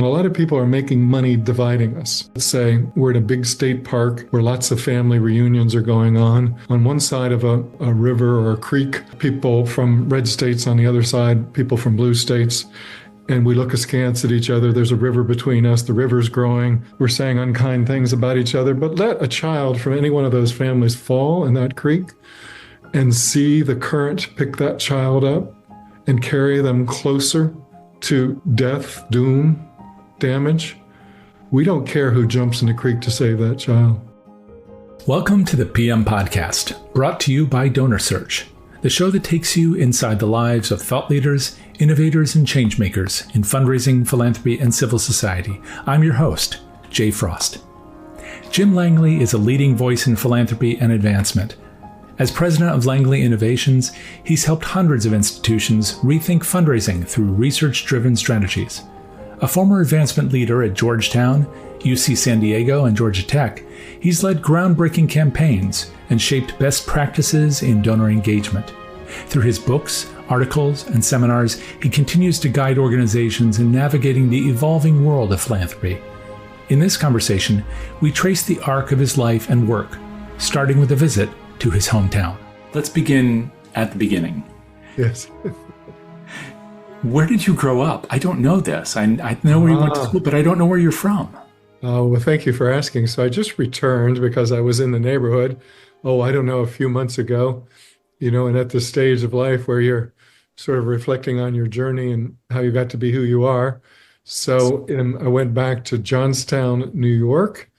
And a lot of people are making money dividing us. Let's say we're in a big state park where lots of family reunions are going on. On one side of a river or a creek, people from red states, on the other side, people from blue states. And we look askance at each other. There's a river between us. The river's growing. We're saying unkind things about each other. But let a child from any one of those families fall in that creek and see the current pick that child up and carry them closer to death, doom, damage. We don't care who jumps in the creek to save that child. Welcome to the PM Podcast, brought to you by DonorSearch, the show that takes you inside the lives of thought leaders, innovators, and changemakers in fundraising, philanthropy, and civil society. I'm your host, Jay Frost. Jim Langley is a leading voice in philanthropy and advancement. As President of Langley Innovations, he's helped hundreds of institutions rethink fundraising through research-driven strategies. A former advancement leader at Georgetown, UC San Diego, and Georgia Tech, he's led groundbreaking campaigns and shaped best practices in donor engagement. Through his books, articles, and seminars, he continues to guide organizations in navigating the evolving world of philanthropy. In this conversation, we trace the arc of his life and work, starting with a visit to his hometown. Let's begin at the beginning. Yes. Where did you grow up? I don't know this. I know where you went to school, but I don't know where you're from. Well, thank you for asking. So I just returned because I was in the neighborhood, I don't know, a few months ago, and at this stage of life where you're sort of reflecting on your journey and how you got to be who you are. So I went back to Johnstown, New York,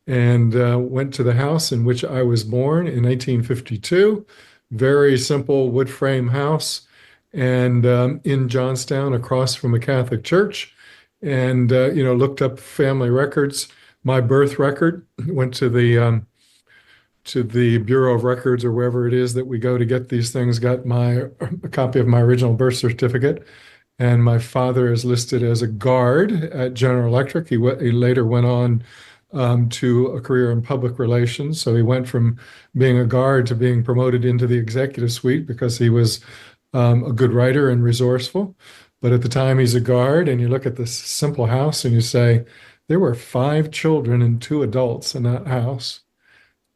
and went to the house in which I was born in 1852. Very simple wood frame house. And in Johnstown, across from a Catholic church, and looked up family records. My birth record went to the Bureau of Records or wherever it is that we go to get these things. Got a copy of my original birth certificate, and my father is listed as a guard at General Electric. He later went on to a career in public relations. So he went from being a guard to being promoted into the executive suite because he was a good writer and resourceful. But at the time he's a guard, and you look at this simple house and you say, there were 5 children and 2 adults in that house.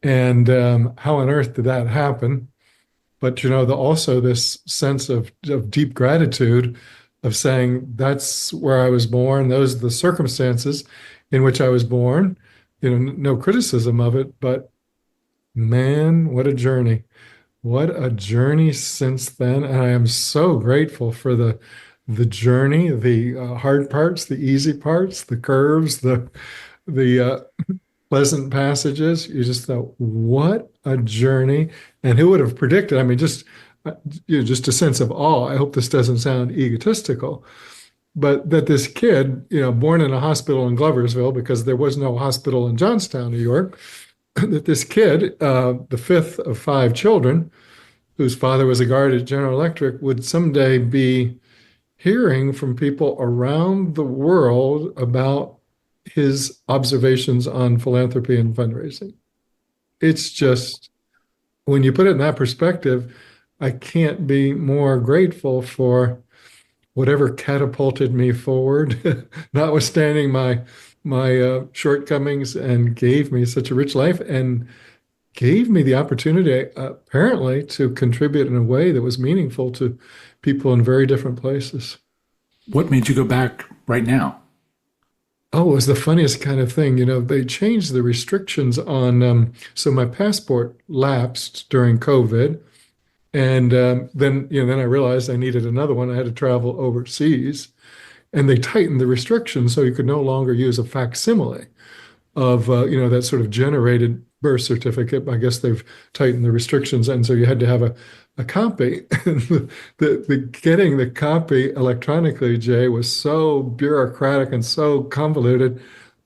And how on earth did that happen? But, also this sense of deep gratitude of saying, that's where I was born. Those are the circumstances in which I was born. No criticism of it, but man, what a journey. What a journey since then. And I am so grateful for the journey, the hard parts, the easy parts, the curves, the pleasant passages. You just thought, what a journey. And who would have predicted? I mean, just a sense of awe. I hope this doesn't sound egotistical, but that this kid, born in a hospital in Gloversville, because there was no hospital in Johnstown, New York, that this kid, the 5th of 5 children, whose father was a guard at General Electric, would someday be hearing from people around the world about his observations on philanthropy and fundraising. It's just, when you put it in that perspective, I can't be more grateful for whatever catapulted me forward, notwithstanding my shortcomings, and gave me such a rich life and gave me the opportunity, apparently, to contribute in a way that was meaningful to people in very different places. What made you go back right now? Oh, it was the funniest kind of thing. They changed the restrictions on, so my passport lapsed during COVID. And then I realized I needed another one. I had to travel overseas. And they tightened the restrictions so you could no longer use a facsimile of, that sort of generated birth certificate. I guess they've tightened the restrictions. And so you had to have a copy. Getting the copy electronically, Jay, was so bureaucratic and so convoluted.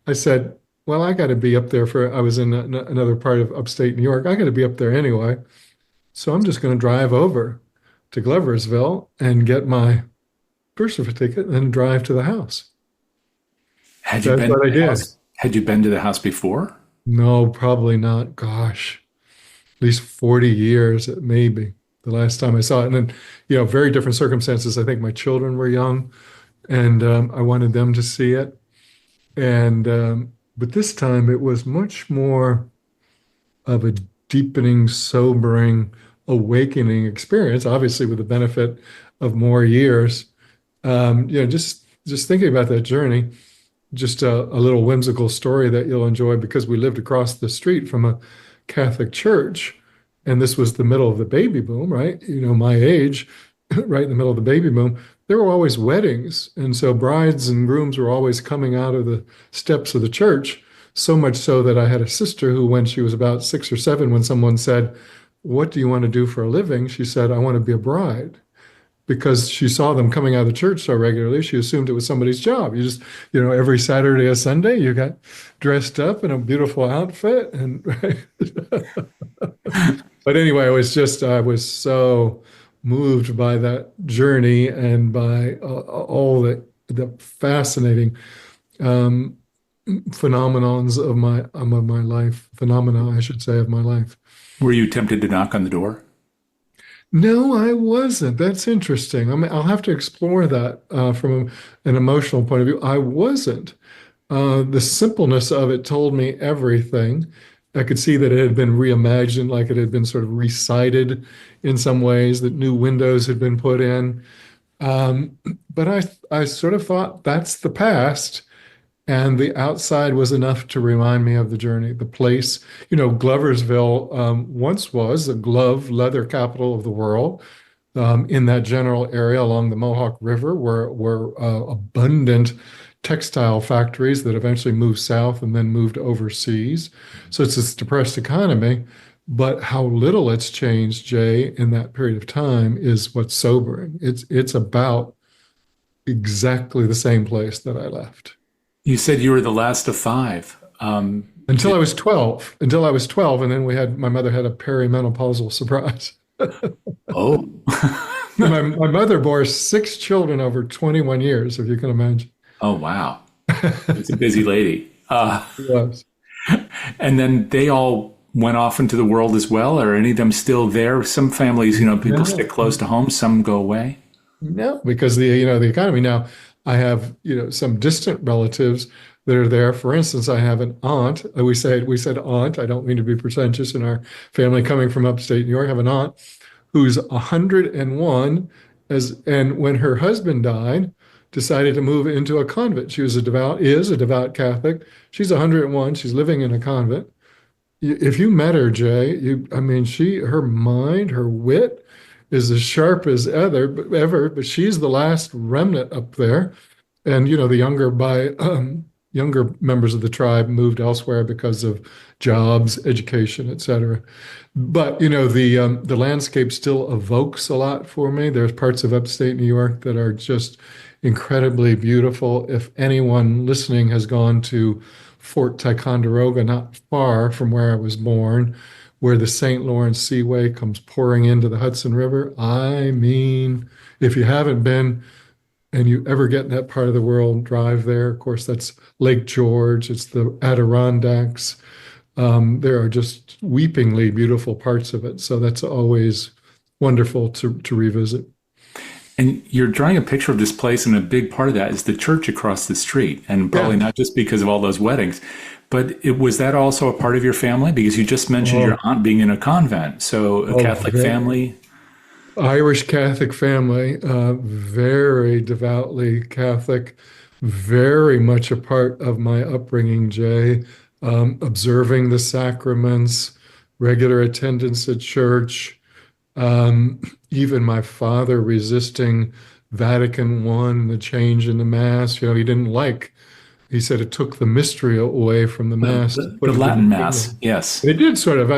I said, well, I got to be up there I was in another part of upstate New York. I got to be up there anyway. So I'm just going to drive over to Gloversville and get my birth certificate and then drive to the house. Had you been to the house before? No, probably not. Gosh, at least 40 years, maybe, the last time I saw it. And then, very different circumstances. I think my children were young, and I wanted them to see it. And but this time it was much more of a deepening, sobering, awakening experience, obviously with the benefit of more years. Just thinking about that journey, just a little whimsical story that you'll enjoy because we lived across the street from a Catholic church, and this was the middle of the baby boom, right? My age, right in the middle of the baby boom. There were always weddings, and so brides and grooms were always coming out of the steps of the church. So much so that I had a sister who, when she was about 6 or 7, when someone said, "What do you want to do for a living?" she said, "I want to be a bride." Because she saw them coming out of the church so regularly, she assumed it was somebody's job. You just, every Saturday or Sunday, you got dressed up in a beautiful outfit. And but anyway, I was so moved by that journey and by all the fascinating um, phenomena, I should say, of my life. Were you tempted to knock on the door? No, I wasn't. That's interesting. I mean, I'll have to explore that from an emotional point of view. I wasn't. The simpleness of it told me everything. I could see that it had been reimagined, like it had been sort of recited in some ways, that new windows had been put in. Um, but I sort of thought that's the past. And the outside was enough to remind me of the journey, the place. Gloversville once was the glove leather capital of the world. In that general area along the Mohawk River were abundant textile factories that eventually moved south and then moved overseas. So it's this depressed economy. But how little it's changed, Jay, in that period of time is what's sobering. It's about exactly the same place that I left. You said you were the last of five. Until I was 12. Until I was 12, and then my mother had a perimenopausal surprise. Oh, My mother bore 6 children over 21 years, if you can imagine. oh, wow. It's a busy lady. It was. And then they all went off into the world as well, or are any of them still there? Some families, people stick close to home, some go away. No, because the economy now, I have, some distant relatives that are there. For instance, I have an aunt. We said aunt. I don't mean to be pretentious in our family coming from upstate New York. I have an aunt who's 101 and when her husband died, decided to move into a convent. She is a devout Catholic. She's 101. She's living in a convent. If you met her, Jay, I mean, her mind, her wit is as sharp as ever, but she's the last remnant up there. And, the younger members of the tribe moved elsewhere because of jobs, education, et cetera. But, the landscape still evokes a lot for me. There's parts of upstate New York that are just incredibly beautiful. If anyone listening has gone to Fort Ticonderoga, not far from where I was born, where the St. Lawrence Seaway comes pouring into the Hudson River. I mean, if you haven't been and you ever get in that part of the world, drive there. Of course, that's Lake George. It's the Adirondacks. There are just weepingly beautiful parts of it. So that's always wonderful to revisit. And you're drawing a picture of this place, and a big part of that is the church across the street, and probably not just because of all those weddings, but was that also a part of your family? Because you just mentioned your aunt being in a convent, so a Catholic family. Irish Catholic family, very devoutly Catholic, very much a part of my upbringing, Jay. Observing the sacraments, regular attendance at church, even my father resisting Vatican I, the change in the Mass. He said it took the mystery away from the Mass. The Latin Mass, yes. It did sort of,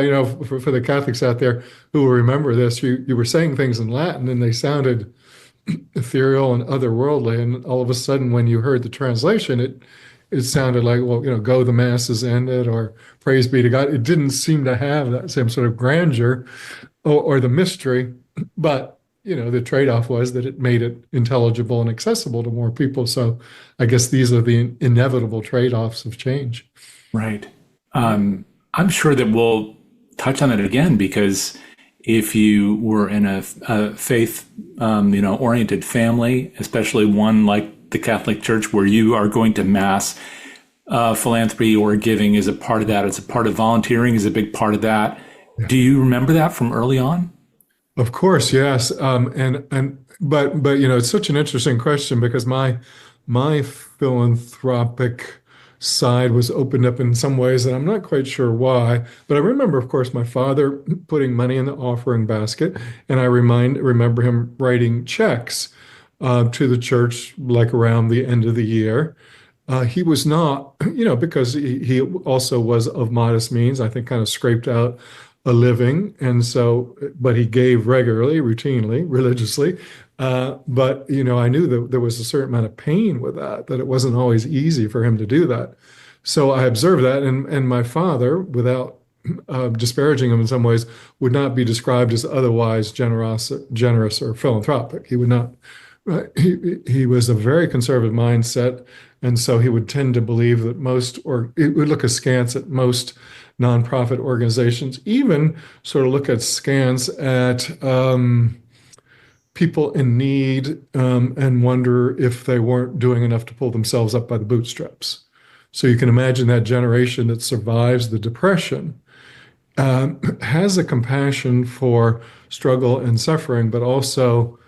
for the Catholics out there who will remember this, you were saying things in Latin and they sounded ethereal and otherworldly. And all of a sudden, when you heard the translation, it sounded like, well, go, the Mass is ended, or praise be to God. It didn't seem to have that same sort of grandeur or the mystery. But the trade-off was that it made it intelligible and accessible to more people. So I guess these are the inevitable trade-offs of change. Right. I'm sure that we'll touch on it again, because if you were in a faith, oriented family, especially one like the Catholic Church where you are going to Mass philanthropy or giving is a part of that. It's a part of volunteering is a big part of that. Do you remember that from early on? Of course, yes. But it's such an interesting question because my philanthropic side was opened up in some ways that I'm not quite sure why. But I remember, of course, my father putting money in the offering basket, and I remember him writing checks to the church like around the end of the year. He was not, because he also was of modest means, I think kind of scraped out a living. And so, but he gave regularly, routinely, religiously. But, I knew that there was a certain amount of pain with that it wasn't always easy for him to do that. So I observed that. And my father, without disparaging him in some ways, would not be described as otherwise generous or philanthropic. He would not. He was a very conservative mindset, and so he would tend to believe that or it would look askance at most nonprofit organizations, even sort of look at scans at people in need and wonder if they weren't doing enough to pull themselves up by the bootstraps. So you can imagine that generation that survives the Depression has a compassion for struggle and suffering, but also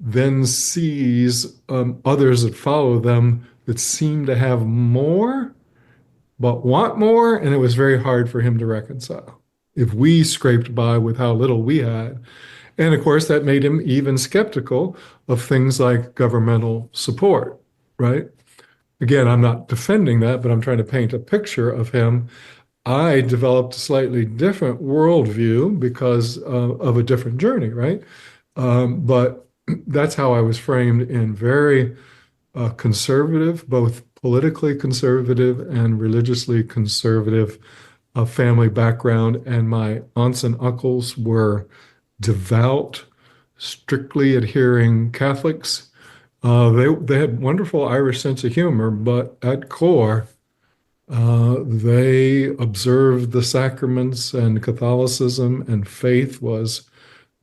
then sees others that follow them that seem to have more but want more, and it was very hard for him to reconcile. If we scraped by with how little we had. And of course, that made him even skeptical of things like governmental support, right? Again, I'm not defending that, but I'm trying to paint a picture of him. I developed a slightly different worldview because of a different journey, right? But that's how I was framed in very conservative, both politically conservative and religiously conservative family background. And my aunts and uncles were devout, strictly adhering Catholics. They had wonderful Irish sense of humor, but at core, they observed the sacraments, and Catholicism and faith was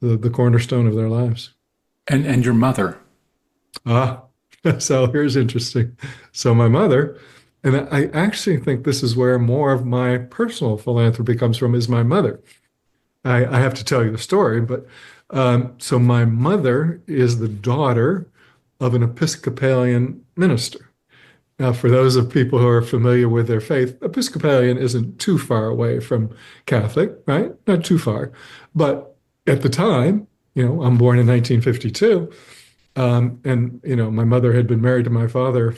the cornerstone of their lives. And your mother? Ah, so here's interesting. So my mother, and I actually think this is where more of my personal philanthropy comes from, is my mother. I have to tell you the story, but so my mother is the daughter of an Episcopalian minister. Now, for those of people who are familiar with their faith, Episcopalian isn't too far away from Catholic, right? Not too far. But at the time, I'm born in 1952. My mother had been married to my father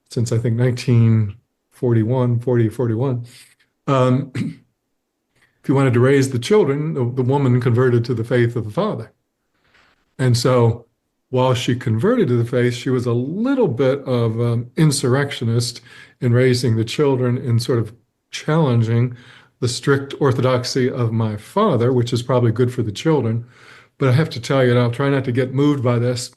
since I think 1941, 40, 41. If you wanted to raise the children, the woman converted to the faith of the father. And so while she converted to the faith, she was a little bit of insurrectionist in raising the children and sort of challenging the strict orthodoxy of my father, which is probably good for the children. But I have to tell you, and I'll try not to get moved by this,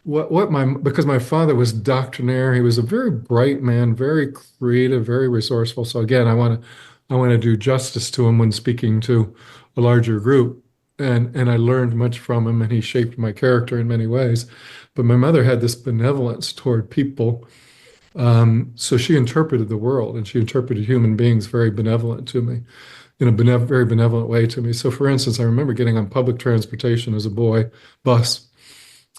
because my father was doctrinaire. He was a very bright man, very creative, very resourceful. So again, I want to do justice to him when speaking to a larger group. And I learned much from him, and he shaped my character in many ways. But my mother had this benevolence toward people. So she interpreted the world, and she interpreted human beings very benevolent to me, in a very benevolent way to me. So for instance, I remember getting on public transportation as a boy, bus.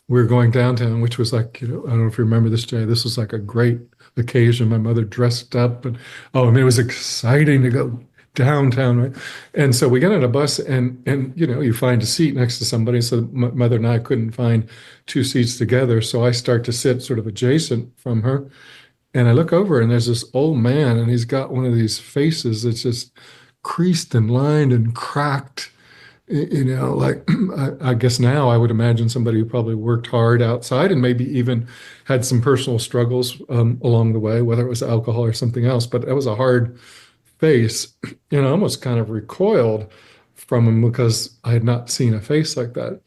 We were going downtown, which was like, I don't know if you remember this, Jay, this was like a great occasion. My mother dressed up, and it was exciting to go downtown, right? And so we get on a bus, and you find a seat next to somebody. So my mother and I couldn't find two seats together. So I start to sit sort of adjacent from her. And I look over, and there's this old man, and he's got one of these faces that's just creased and lined and cracked. Like I guess now I would imagine somebody who probably worked hard outside and maybe even had some personal struggles along the way, whether it was alcohol or something else. But that was a hard face, and I almost kind of recoiled from him because I had not seen a face like that.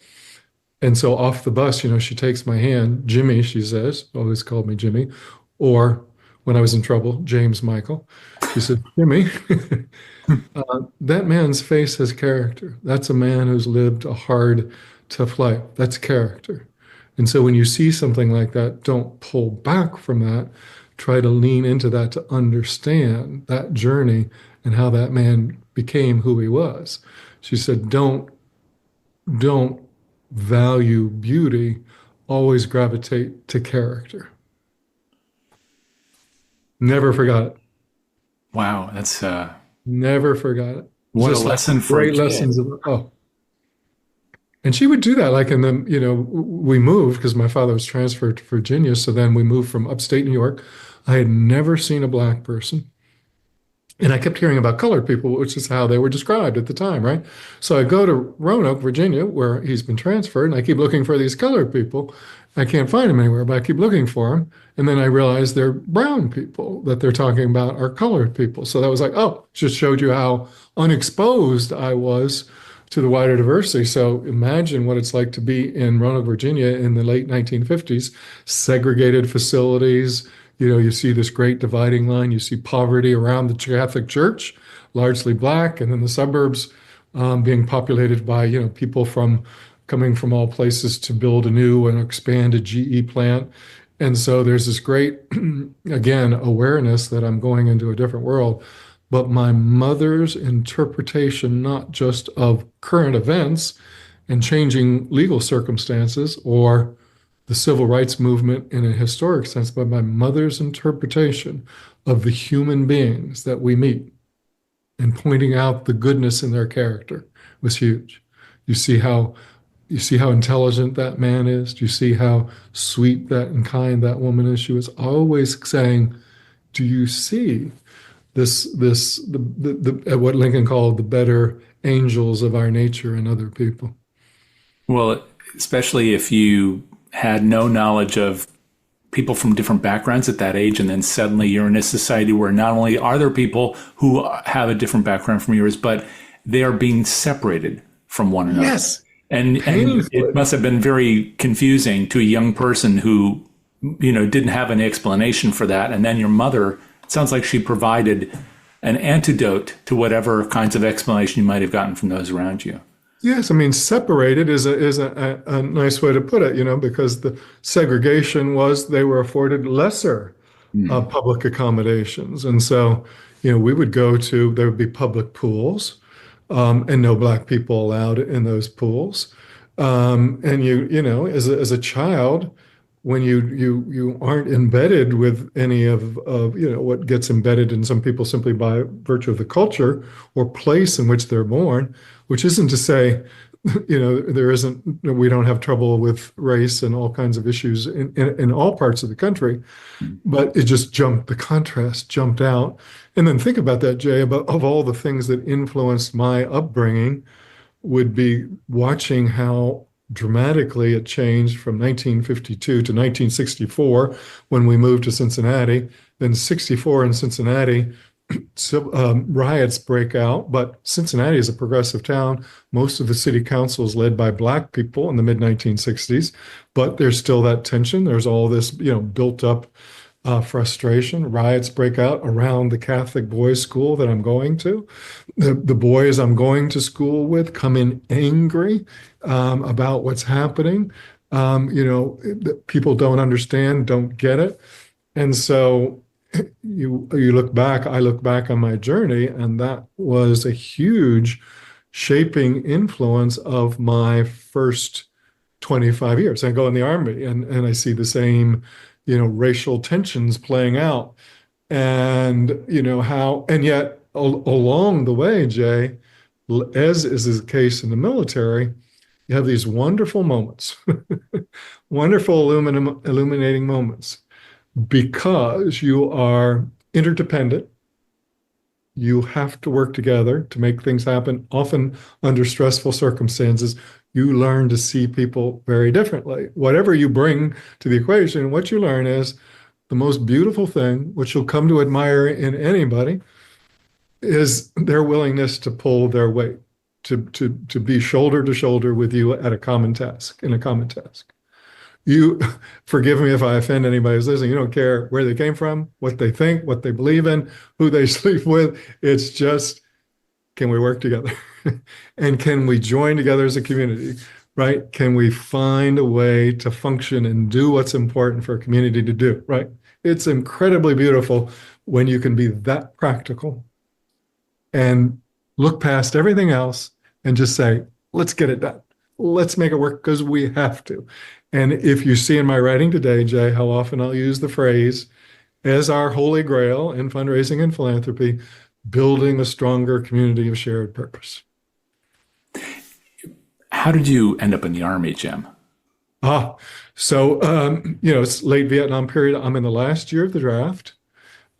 And so off the bus, she takes my hand, Jimmy, she says, always called me Jimmy, or when I was in trouble, James Michael. She said, Jimmy, that man's face has character. That's a man who's lived a hard, tough life. That's character. And so when you see something like that, don't pull back from that. try to lean into that to understand that journey and how that man became who he was. She said, don't value beauty, always gravitate to character. Never forgot it. Wow, that's Never forgot it. what a Just like lesson for a great kid. lessons of, oh. And she would do that, like in the, we moved because my father was transferred to Virginia. So then we moved from upstate New York. I had never seen a black person. And I kept hearing about colored people, which is how they were described at the time, right? So I go to Roanoke, Virginia, where he's been transferred, and I keep looking for these colored people. I can't find them anywhere, but I keep looking for them. And then I realize they're brown people that they're talking about are colored people. So that was like, oh, just showed you how unexposed I was to the wider diversity. So imagine what it's like to be in Roanoke, Virginia in the late 1950s, segregated facilities. You see this great dividing line. You see poverty around the Catholic Church, largely black, and then the suburbs being populated by, people coming from all places to build a new and expanded GE plant. And so there's this great, again, awareness that I'm going into a different world. But my mother's interpretation, not just of current events and changing legal circumstances or the civil rights movement in a historic sense, but my mother's interpretation of the human beings that we meet and pointing out the goodness in their character was huge. You see how intelligent that man is. Do you see how sweet that and kind that woman is? She was always saying, "Do you see what Lincoln called the better angels of our nature and other people?" Well, especially if you had no knowledge of people from different backgrounds at that age, and then suddenly you're in a society where not only are there people who have a different background from yours, but they are being separated from one another. Yes. And it must have been very confusing to a young person who, didn't have any explanation for that. And then your mother, it sounds like she provided an antidote to whatever kinds of explanation you might have gotten from those around you. Yes, I mean, separated is a nice way to put it, because the segregation was they were afforded lesser public accommodations. And so, we would there would be public pools, and no black people allowed in those pools. And as a child, when you aren't embedded with any of what gets embedded in some people simply by virtue of the culture or place in which they're born, which isn't to say, we don't have trouble with race and all kinds of issues in all parts of the country, but the contrast jumped out. And then think about that, Jay, of all the things that influenced my upbringing would be watching how dramatically it changed from 1952 to 1964 when we moved to Cincinnati. Then 64 in Cincinnati, riots break out, but Cincinnati is a progressive town. Most of the city council is led by black people in the mid 1960s, but there's still that tension. There's all this, built up frustration. Riots break out around the Catholic boys' school that I'm going to. The boys I'm going to school with come in angry about what's happening. People don't understand, don't get it. And so I look back on my journey, and that was a huge shaping influence of my first 25 years. I go in the Army and I see the same, racial tensions playing out. And, and yet along the way, Jay, as is the case in the military, you have these wonderful moments, wonderful illuminating moments. Because you are interdependent, you have to work together to make things happen, often under stressful circumstances. You learn to see people very differently. Whatever you bring to the equation, what you learn is the most beautiful thing, which you'll come to admire in anybody, is their willingness to pull their weight, to be shoulder to shoulder with you at a common task, in a common task. You forgive me if I offend anybody who's listening. You don't care where they came from, what they think, what they believe in, who they sleep with. It's just, can we work together? And can we join together as a community, right? Can we find a way to function and do what's important for a community to do, right? It's incredibly beautiful when you can be that practical and look past everything else and just say, let's get it done. Let's make it work because we have to. And if you see in my writing today, Jay, how often I'll use the phrase as our holy grail in fundraising and philanthropy, building a stronger community of shared purpose. How did you end up in the Army, Jim? It's late Vietnam period. I'm in the last year of the draft.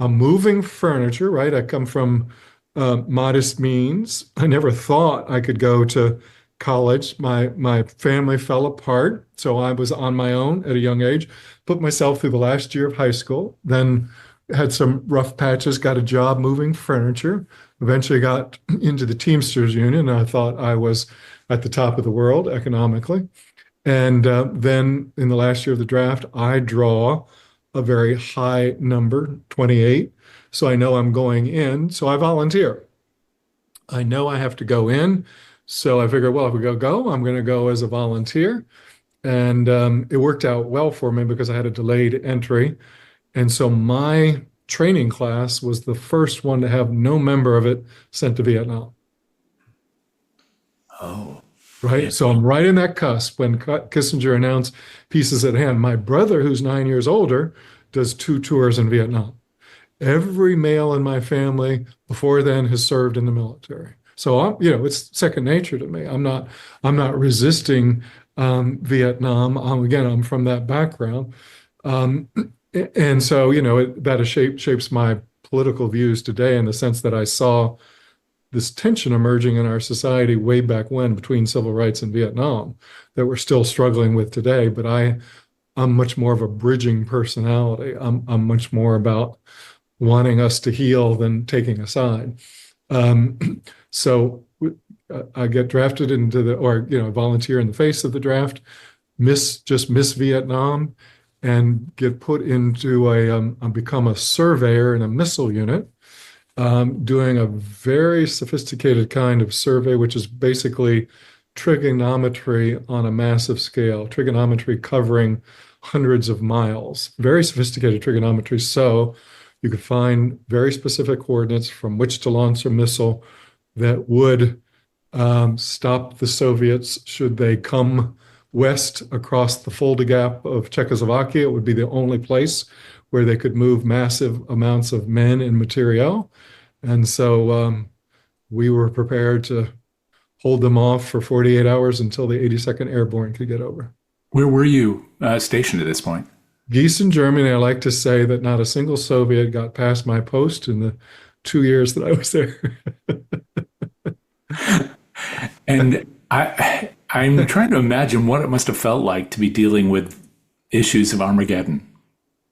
I'm moving furniture, right? I come from modest means. I never thought I could go to college. My family fell apart, so I was on my own at a young age. Put myself through the last year of high school, then had some rough patches, got a job moving furniture, eventually got into the Teamsters Union, and I thought I was at the top of the world economically. And then in the last year of the draft, I draw a very high number, 28. So I know I'm going in. So I volunteer. I know I have to go in. So I figure, well, if we go, I'm going to go as a volunteer. And it worked out well for me because I had a delayed entry. And so my training class was the first one to have no member of it sent to Vietnam. Oh. Right. Yeah. So I'm right in that cusp when Kissinger announced pieces at hand. My brother, who's 9 years older, does 2 tours in Vietnam. Every male in my family before then has served in the military. So it's second nature to me. I'm not resisting Vietnam. I'm from that background. And so, that shapes my political views today in the sense that I saw this tension emerging in our society way back when between civil rights and Vietnam that we're still struggling with today. But I'm much more of a bridging personality. I'm much more wanting us to heal than taking a side. So I get drafted volunteer in the face of the draft, miss Vietnam, and get put into become a surveyor in a missile unit, doing a very sophisticated kind of survey, which is basically trigonometry on a massive scale, trigonometry covering hundreds of miles, very sophisticated trigonometry. So you could find very specific coordinates from which to launch a missile that would stop the Soviets should they come west across the Fulda Gap of Czechoslovakia. It would be the only place where they could move massive amounts of men and materiel. And so we were prepared to hold them off for 48 hours until the 82nd Airborne could get over. Where were you stationed at this point? Gießen, Germany. I like to say that not a single Soviet got past my post in the 2 years that I was there. And I'm trying to imagine what it must have felt like to be dealing with issues of Armageddon.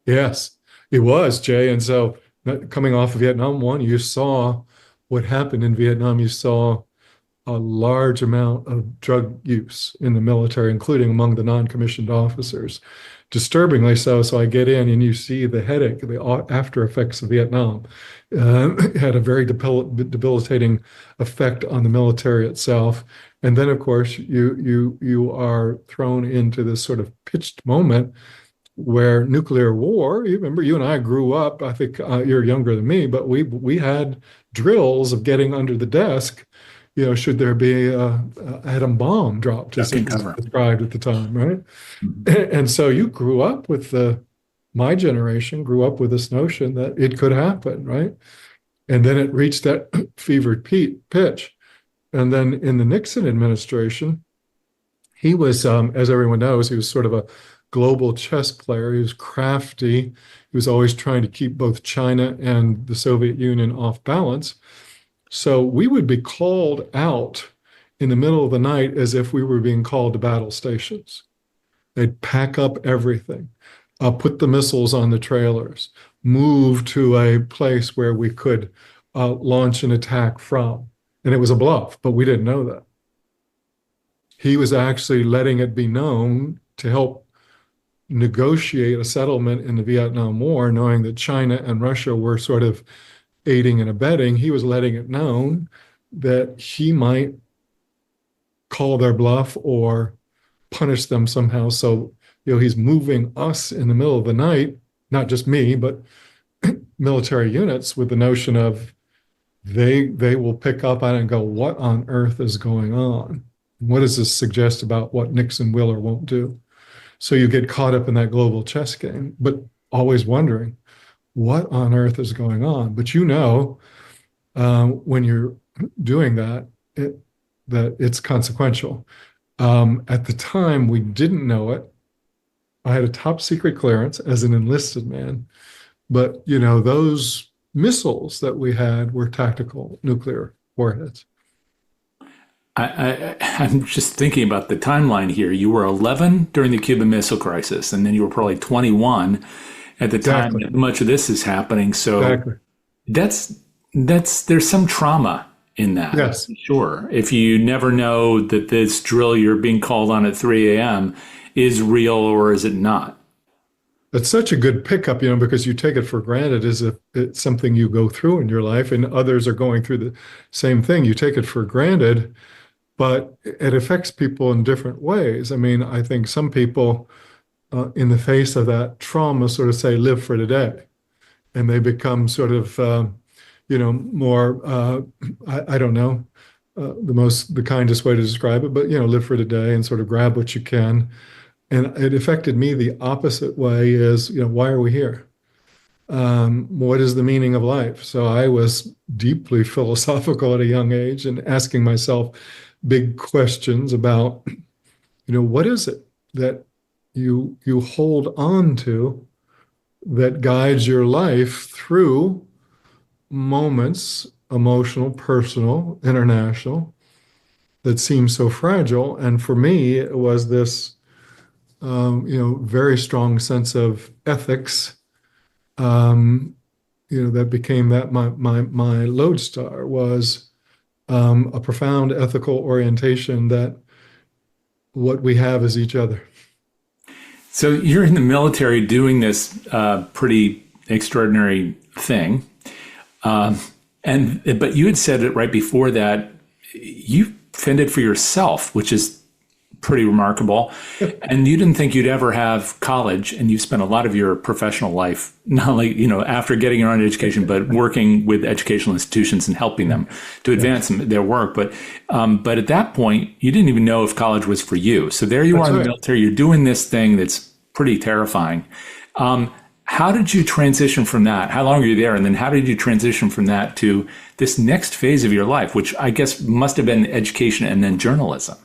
Yes, it was, Jay. And so coming off of Vietnam One, you saw what happened in Vietnam. You saw a large amount of drug use in the military, including among the non-commissioned officers. Disturbingly so. So I get in and you see the headache, the after effects of Vietnam. Had a very debilitating effect on the military itself. And then, of course, you are thrown into this sort of pitched moment where nuclear war, you remember, you and I grew up, I think you're younger than me, but we had drills of getting under the desk, should there be an atom bomb dropped, as it was described at the time, right? Mm-hmm. And so you grew up with my generation grew up with this notion that it could happen, right? And then it reached that fevered pitch. And then in the Nixon administration, he was, as everyone knows, he was sort of a global chess player. He was crafty. He was always trying to keep both China and the Soviet Union off balance. So we would be called out in the middle of the night as if we were being called to battle stations. They'd pack up everything, put the missiles on the trailers, move to a place where we could launch an attack from. And it was a bluff, but we didn't know that. He was actually letting it be known to help negotiate a settlement in the Vietnam War, knowing that China and Russia were sort of aiding and abetting. He was letting it known that he might call their bluff or punish them somehow. So, he's moving us in the middle of the night not just me, but military units with the notion of they will pick up on it and go, what on earth is going on? What does this suggest about what Nixon will or won't do? So you get caught up in that global chess game, but always wondering what on earth is going on. But when you're doing that, that it's consequential. At the time, we didn't know it. I had a top secret clearance as an enlisted man, but those missiles that we had were tactical nuclear warheads. I'm just thinking about the timeline here. You were 11 during the Cuban Missile Crisis, and then you were probably 21 at the time that much of this is happening. So exactly. There's some trauma in that. Yes. Sure. If you never know that this drill you're being called on at 3 a.m. is real or is it not? That's such a good pickup, because you take it for granted as if it's something you go through in your life and others are going through the same thing. You take it for granted, but it affects people in different ways. I mean, I think some people in the face of that trauma sort of say, live for today. And they become sort of, more, I don't know, the kindest way to describe it, but, live for today and sort of grab what you can. And it affected me the opposite way is, why are we here? What is the meaning of life? So I was deeply philosophical at a young age and asking myself big questions about, what is it that you hold on to that guides your life through moments, emotional, personal, international, that seem so fragile. And for me, it was this, very strong sense of ethics, that became my lodestar was a profound ethical orientation that what we have is each other. So you're in the military doing this pretty extraordinary thing. But you had said it right before that, you fended for yourself, which is pretty remarkable. And you didn't think you'd ever have college, and you spent a lot of your professional life, not only, after getting your own education, but working with educational institutions and helping them to advance their work. But at that point, you didn't even know if college was for you. So there you are in the military, you're doing this thing that's pretty terrifying. How did you transition from that? How long were you there? And then how did you transition from that to this next phase of your life, which I guess must have been education and then journalism?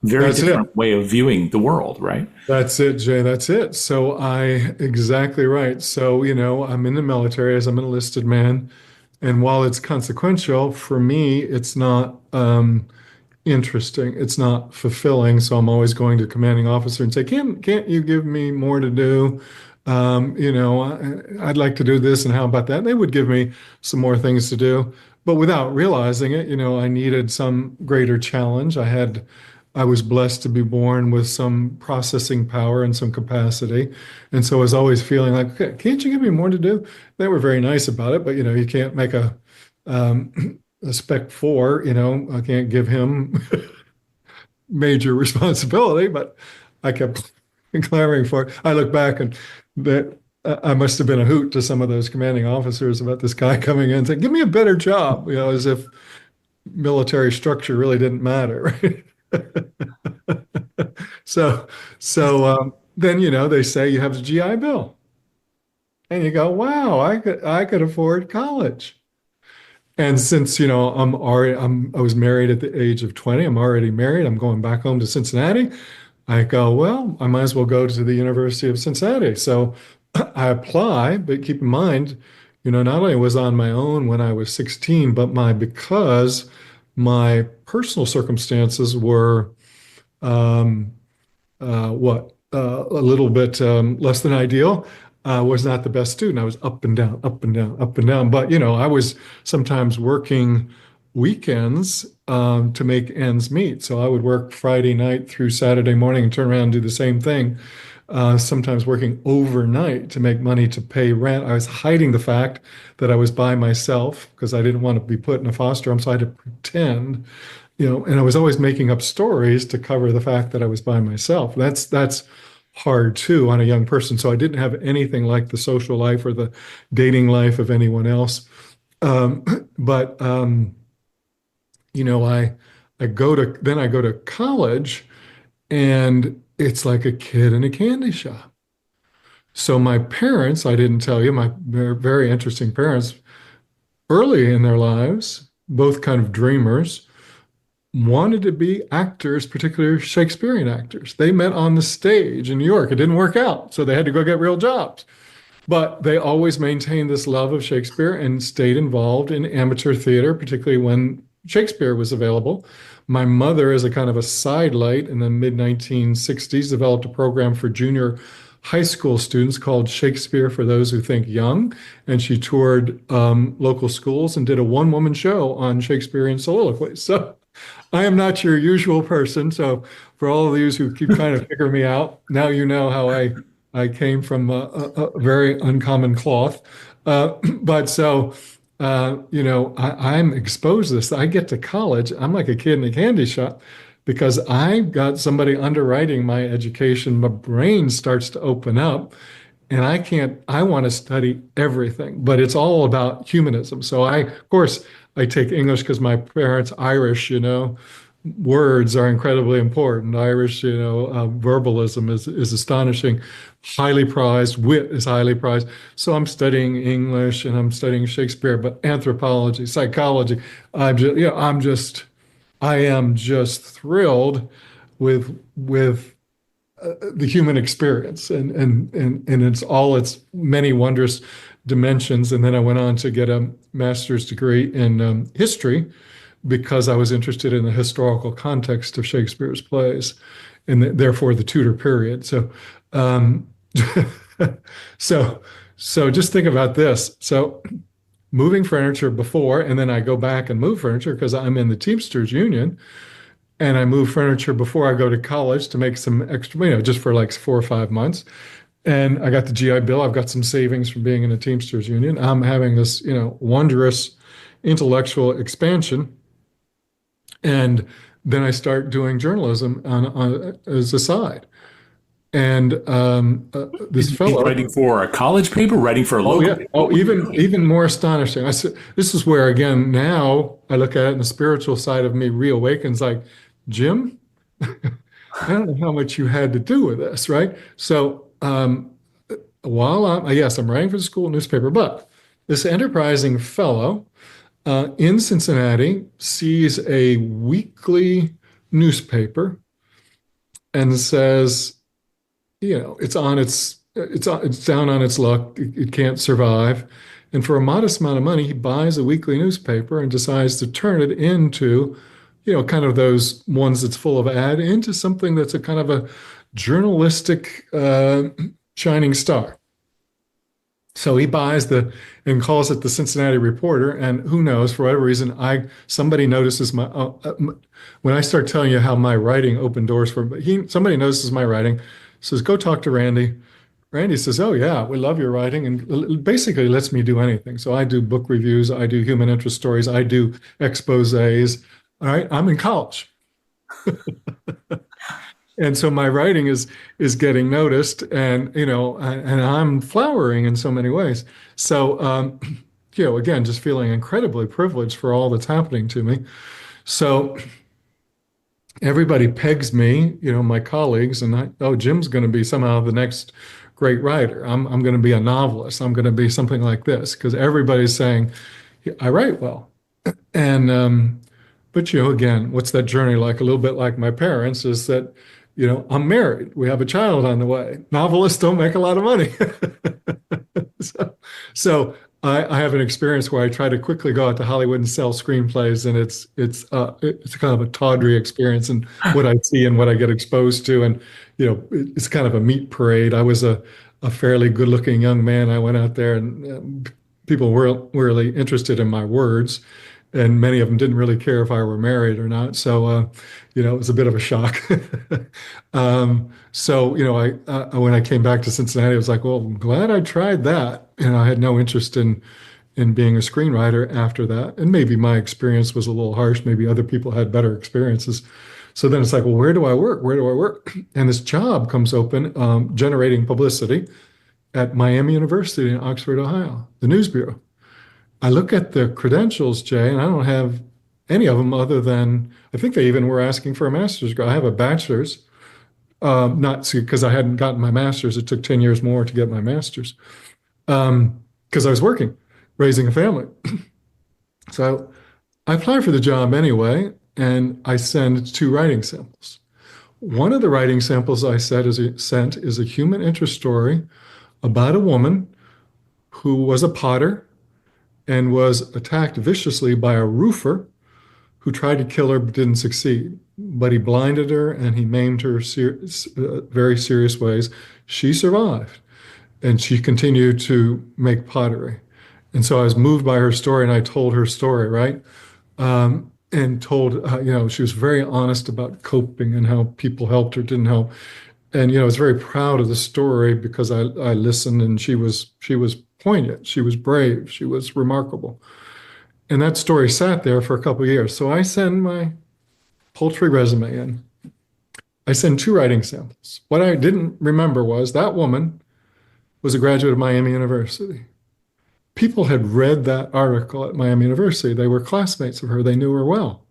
Very different way of viewing the world, right? That's it, Jay. That's it. So exactly right. So, I'm in the military as I'm an enlisted man. And while it's consequential, for me, it's not interesting. It's not fulfilling. So I'm always going to the commanding officer and say, can't you give me more to do? I'd like to do this, and how about that? And they would give me some more things to do, but without realizing it, I needed some greater challenge. I was blessed to be born with some processing power and some capacity. And so I was always feeling like, okay, can't you give me more to do? They were very nice about it, but you can't make a spec 4, I can't give him major responsibility, but I kept clamoring for it. I look back and that I must have been a hoot to some of those commanding officers about this guy coming in and saying, give me a better job, as if military structure really didn't matter. Right? So then, they say you have the GI Bill and you go, wow, I could afford college. And since, I was married at the age of 20, I'm already married. I'm going back home to Cincinnati. I go, well, I might as well go to the University of Cincinnati. So I apply, but keep in mind, not only was I on my own when I was 16, but because my personal circumstances were a little bit less than ideal. Was not the best student. I was up and down, up and down, up and down. But, I was sometimes working weekends to make ends meet. So I would work Friday night through Saturday morning and turn around and do the same thing. Sometimes working overnight to make money to pay rent. I was hiding the fact that I was by myself because I didn't want to be put in a foster home. So I had to pretend, and I was always making up stories to cover the fact that I was by myself. That's hard too on a young person. So I didn't have anything like the social life or the dating life of anyone else. Um, but you know, I go to college, and it's like a kid in a candy shop. So my parents, I didn't tell you, my very interesting parents, early in their lives, both kind of dreamers, wanted to be actors, particularly Shakespearean actors. They met on the stage in New York. It didn't work out, so they had to go get real jobs. But they always maintained this love of Shakespeare and stayed involved in amateur theater, particularly when Shakespeare was available. My mother, as a kind of a sidelight in the mid 1960s, developed a program for junior high school students called Shakespeare for Those Who Think Young. And she toured local schools and did a one-woman show on Shakespearean soliloquies. So I am not your usual person. So for all of these who keep trying to figure me out, now you know how I came from a very uncommon cloth. But so, you know, I'm exposed to this. I get to college, I'm like a kid in a candy shop because I got somebody underwriting my education. My brain starts to open up, and I want to study everything, but it's all about humanism. So of course, I take English because my parents Irish, you know, words are incredibly important. Irish, you know, verbalism is astonishing, highly prized. Wit is highly prized. So I'm studying English and I'm studying Shakespeare, but anthropology, psychology. I am just thrilled with the human experience and it's all its many wondrous dimensions. And then I went on to get a master's degree in history because I was interested in the historical context of Shakespeare's plays and therefore the Tudor period. So, um, so, so just think about this. So moving furniture before, and then I go back and move furniture because I'm in the Teamsters Union, and I move furniture before I go to college to make some extra, you know, just for like 4 or 5 months. And I got the GI Bill. I've got some savings from being in the Teamsters Union. I'm having this, you know, wondrous intellectual expansion. And then I start doing journalism as a side. And this He's fellow, writing for a college paper, writing for a oh local yeah, paper. oh even more astonishing. I said, this is where again now I look at it, and the spiritual side of me reawakens. Like, Jim, I don't know how much you had to do with this, right? So while I'm writing for the school newspaper, but this enterprising fellow in Cincinnati sees a weekly newspaper and says, you know, it's down on its luck. It can't survive. And for a modest amount of money, he buys a weekly newspaper and decides to turn it into, you know, kind of those ones that's full of ad into something that's a kind of a journalistic shining star. So he buys and calls it the Cincinnati Reporter, and who knows, for whatever reason, somebody notices when I start telling you how my writing opened doors for somebody notices my writing, says go talk to Randy. Randy says, oh yeah, we love your writing, and basically lets me do anything. So I do book reviews, I do human interest stories, I do exposés. All right, I'm in college. And so my writing is getting noticed, and you know, and I'm flowering in so many ways. So you know, again, just feeling incredibly privileged for all that's happening to me. So everybody pegs me, you know, my colleagues, and oh, Jim's going to be somehow the next great writer. I'm going to be a novelist. I'm going to be something like this because everybody's saying I write well. And but you know, again, what's that journey like? A little bit like my parents is that, you know, I'm married. We have a child on the way. Novelists don't make a lot of money. So I have an experience where I try to quickly go out to Hollywood and sell screenplays, and it's kind of a tawdry experience, and what I see and what I get exposed to, and you know, it's kind of a meat parade. I was a fairly good-looking young man. I went out there, and people were really interested in my words, and many of them didn't really care if I were married or not. So, you know, it was a bit of a shock. So, you know, when I came back to Cincinnati, I was like, well, I'm glad I tried that. And I had no interest in being a screenwriter after that. And maybe my experience was a little harsh. Maybe other people had better experiences. So then it's like, well, where do I work? Where do I work? And this job comes open, generating publicity at Miami University in Oxford, Ohio, the News Bureau. I look at the credentials, Jay, and I don't have any of them other than, I think they even were asking for a master's degree. I have a bachelor's, not because I hadn't gotten my master's. It took 10 years more to get my master's because I was working, raising a family. So I apply for the job anyway, and I send 2 writing samples. One of the writing samples I sent is a human interest story about a woman who was a potter and was attacked viciously by a roofer who tried to kill her but didn't succeed. But he blinded her and he maimed her very serious ways. She survived and she continued to make pottery. And so I was moved by her story and I told her story, right? And told, she was very honest about coping and how people helped her, didn't help. And, I was very proud of the story because I listened and she was poignant. She was brave. She was remarkable. And that story sat there for a couple of years. So I send my paltry resume in. I send 2 writing samples. What I didn't remember was that woman was a graduate of Miami University. People had read that article at Miami University. They were classmates of her. They knew her well.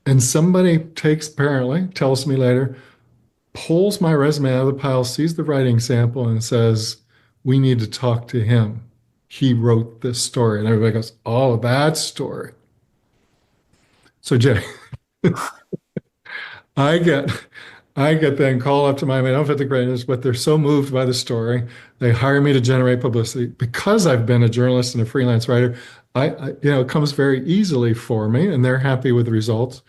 And somebody apparently tells me later, pulls my resume out of the pile, sees the writing sample and says, we need to talk to him. He wrote this story. And everybody goes, oh, that story. So Jay, I get then called up to Miami. I don't fit the greatest, but they're so moved by the story. They hire me to generate publicity. Because I've been a journalist and a freelance writer, it comes very easily for me, and they're happy with the results.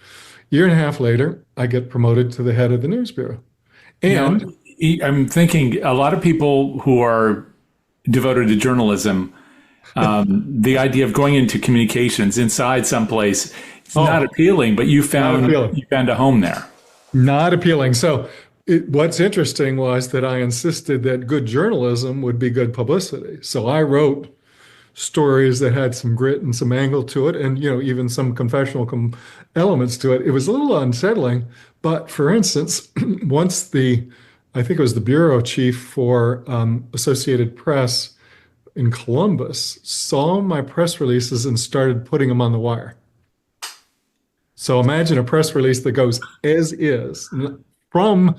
Year and a half later, I get promoted to the head of the news bureau. And I'm thinking a lot of people who are devoted to journalism, the idea of going into communications inside someplace, it's not appealing, but you found a home there. Not appealing. So what's interesting was that I insisted that good journalism would be good publicity. So I wrote stories that had some grit and some angle to it, and even some confessional elements to it. It was a little unsettling, but for instance, once I think it was the bureau chief for Associated Press in Columbus saw my press releases and started putting them on the wire. So imagine a press release that goes as is from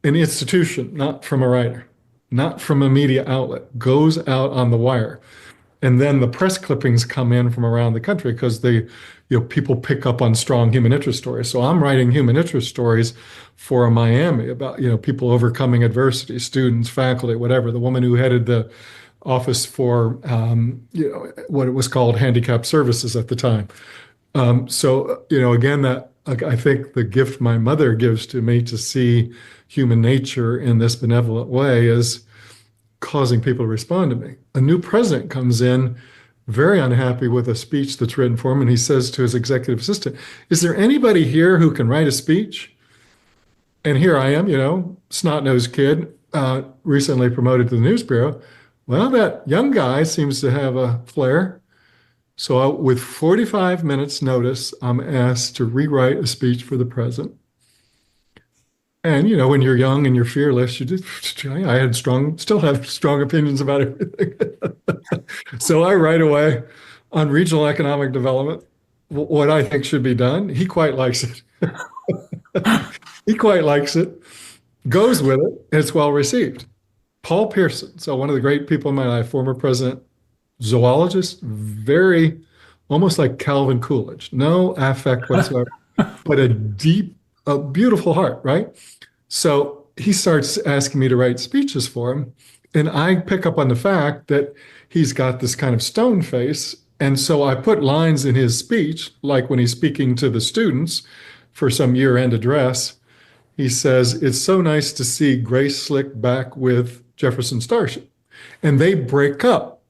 an institution, not from a writer, not from a media outlet, goes out on the wire. And then the press clippings come in from around the country because people pick up on strong human interest stories. So I'm writing human interest stories for Miami about, people overcoming adversity, students, faculty, whatever. The woman who headed the office for, what it was called handicapped services at the time. Again, that I think the gift my mother gives to me to see human nature in this benevolent way is causing people to respond to me. A new president comes in very unhappy with a speech that's written for him, and he says to his executive assistant, is there anybody here who can write a speech? And here I am, snot-nosed kid, recently promoted to the news bureau. Well, that young guy seems to have a flair. So with 45 minutes notice, I'm asked to rewrite a speech for the president. And, when you're young and you're fearless, I still have strong opinions about everything. So I write away on regional economic development, what I think should be done. He quite likes it. He quite likes it, goes with it, and it's well received. Paul Pearson, so one of the great people in my life, former president, zoologist, very, almost like Calvin Coolidge, no affect whatsoever, but a beautiful heart, right? So he starts asking me to write speeches for him. And I pick up on the fact that he's got this kind of stone face. And so I put lines in his speech, like when he's speaking to the students for some year-end address. He says, it's so nice to see Grace Slick back with Jefferson Starship. And they break up.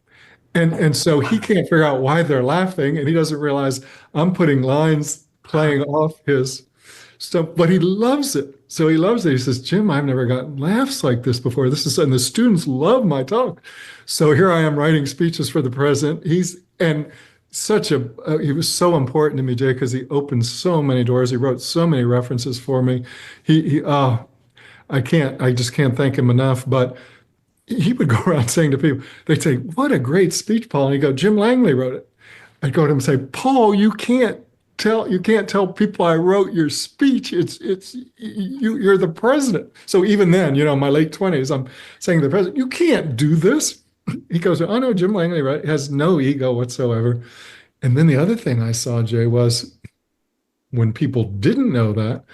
And so he can't figure out why they're laughing. And he doesn't realize I'm putting lines playing off his stuff, but he loves it. So he loves it. He says, Jim, I've never gotten laughs like this before. And the students love my talk. So here I am writing speeches for the president. he was so important to me, Jay, because he opened so many doors. He wrote so many references for me. I just can't thank him enough. But he would go around saying to people, they'd say, "What a great speech, Paul." And he'd go, "Jim Langley wrote it." I'd go to him and say, "Paul, you can't tell people I wrote your speech. You're the president." So even then, in my late 20s, I'm saying to the president, "You can't do this." He goes, "Oh no, Jim Langley, right? Has no ego whatsoever." And then the other thing I saw, Jay, was when people didn't know that,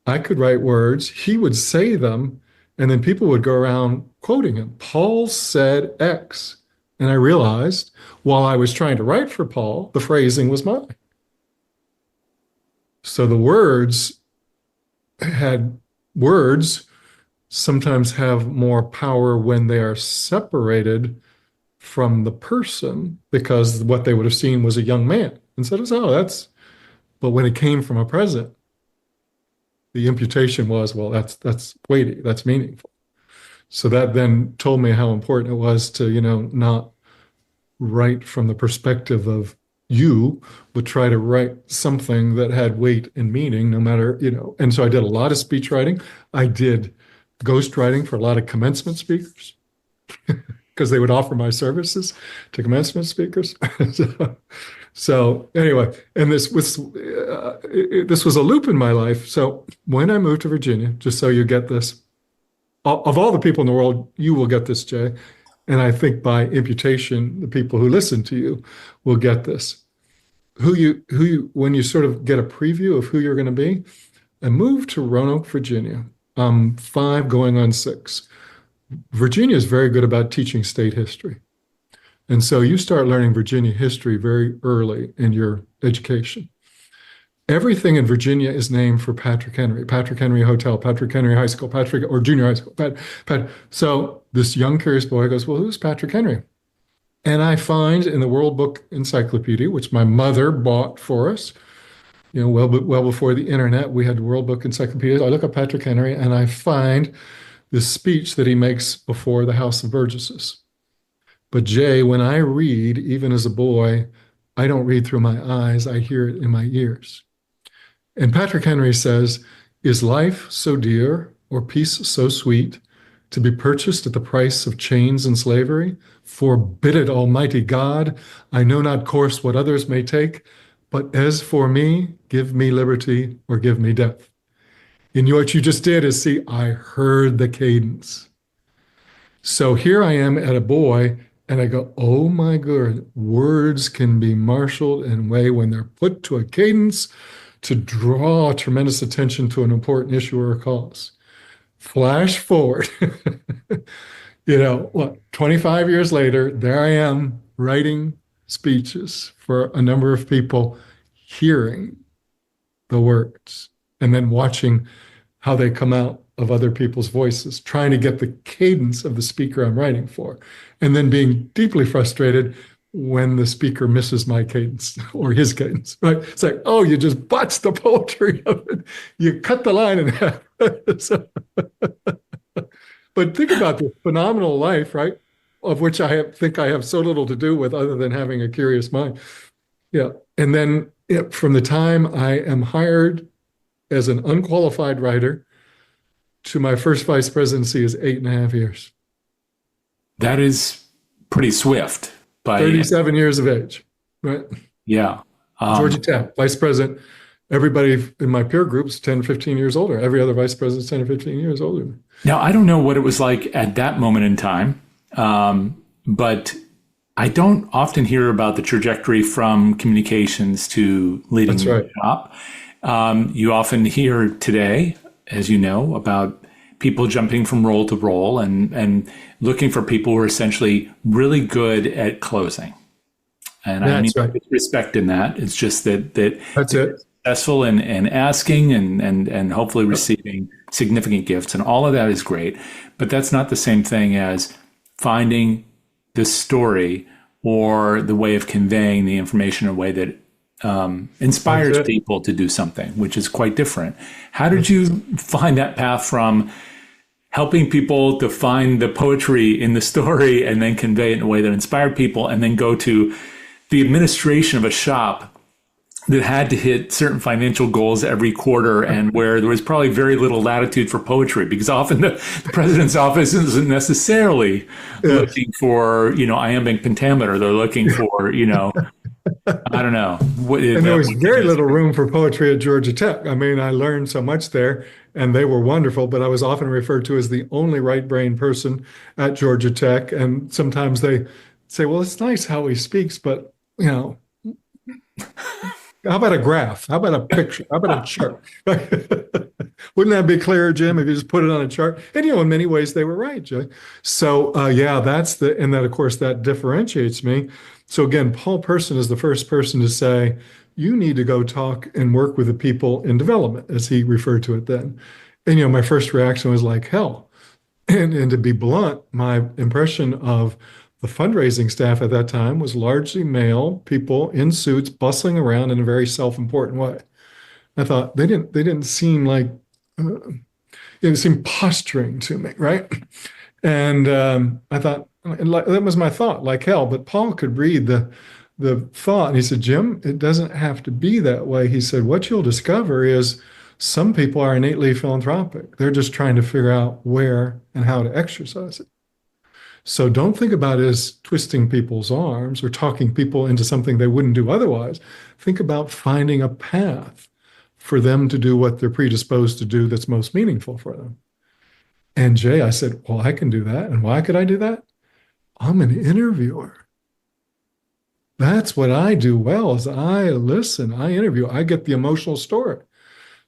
I could write words, he would say them, and then people would go around quoting him. Paul said X. And I realized while I was trying to write for Paul, the phrasing was mine. So the words sometimes have more power when they are separated from the person, because what they would have seen was a young man instead of, but when it came from a president, the imputation was, well, that's weighty, that's meaningful. So that then told me how important it was to, not write from the perspective of you, but try to write something that had weight and meaning, no matter, And so I did a lot of speech writing. I did ghostwriting for a lot of commencement speakers because they would offer my services to commencement speakers. So anyway, and this was a loop in my life. So when I moved to Virginia, just so you get this, of all the people in the world, you will get this, Jay. And I think by imputation, the people who listen to you will get this. When you sort of get a preview of who you're going to be, I moved to Roanoke, Virginia. 5 going on 6. Virginia is very good about teaching state history. And so you start learning Virginia history very early in your education. Everything in Virginia is named for Patrick Henry Hotel, Patrick Henry High School, or junior high school. So this young curious boy goes, "Well, who's Patrick Henry?" And I find in the World Book Encyclopedia, which my mother bought for us, well before the internet, we had World Book Encyclopedia. I look up Patrick Henry and I find this speech that he makes before the House of Burgesses. But Jay, when I read, even as a boy, I don't read through my eyes, I hear it in my ears. And Patrick Henry says, "Is life so dear, or peace so sweet, to be purchased at the price of chains and slavery? Forbid it, Almighty God. I know not course what others may take, but as for me, give me liberty or give me death." And what you just did is see, I heard the cadence. So here I am at a boy, and I go, oh my God, words can be marshaled in a way when they're put to a cadence to draw tremendous attention to an important issue or a cause. Flash forward, 25 years later, there I am writing speeches for a number of people, hearing the words, and then watching how they come out of other people's voices, trying to get the cadence of the speaker I'm writing for, and then being deeply frustrated when the speaker misses my cadence or his cadence, right? It's like, oh, you just botched the poetry of it. You cut the line in half. But think about this phenomenal life, right? Of which I think I have so little to do with other than having a curious mind. Yeah. And then from the time I am hired as an unqualified writer to my first vice presidency is 8.5 years. That is pretty swift. 37 years of age, right? Yeah. Georgetown, vice president. Everybody in my peer group is 10, 15 years older. Every other vice president is 10 or 15 years older. Now, I don't know what it was like at that moment in time, but I don't often hear about the trajectory from communications to leading the shop. You often hear today, as you know, about people jumping from role to role and looking for people who are essentially really good at closing. And I mean, respect in that. It's just that that's it. Successful in asking and hopefully receiving significant gifts, and all of that is great. But that's not the same thing as finding the story or the way of conveying the information in a way that inspires people to do something, which is quite different. How did you find that path from helping people to find the poetry in the story and then convey it in a way that inspired people, and then go to the administration of a shop that had to hit certain financial goals every quarter, and where there was probably very little latitude for poetry, because often the president's office isn't necessarily looking for, iambic pentameter. They're looking for, I don't know. And there was very little room for poetry at Georgia Tech. I mean, I learned so much there, and they were wonderful, but I was often referred to as the only right-brained person at Georgia Tech. And sometimes they say, well, it's nice how he speaks, but, how about a graph? How about a picture? How about a chart? Wouldn't that be clearer, Jim, if you just put it on a chart? And, in many ways, they were right, Jay. So, and that, of course, that differentiates me. So again, Paul Person is the first person to say, you need to go talk and work with the people in development, as he referred to it then. And, my first reaction was like, hell. And to be blunt, my impression of the fundraising staff at that time was largely male people in suits bustling around in a very self-important way. I thought they didn't seem like, it seemed posturing to me, right? And I thought, that was my thought, like hell. But Paul could read the thought, and he said, Jim, it doesn't have to be that way. He said, what you'll discover is some people are innately philanthropic. They're just trying to figure out where and how to exercise it. So don't think about it as twisting people's arms or talking people into something they wouldn't do otherwise. Think about finding a path for them to do what they're predisposed to do that's most meaningful for them. And Jay, I said, well, I can do that. And why could I do that? I'm an interviewer. That's what I do well, is I listen, I interview, I get the emotional story.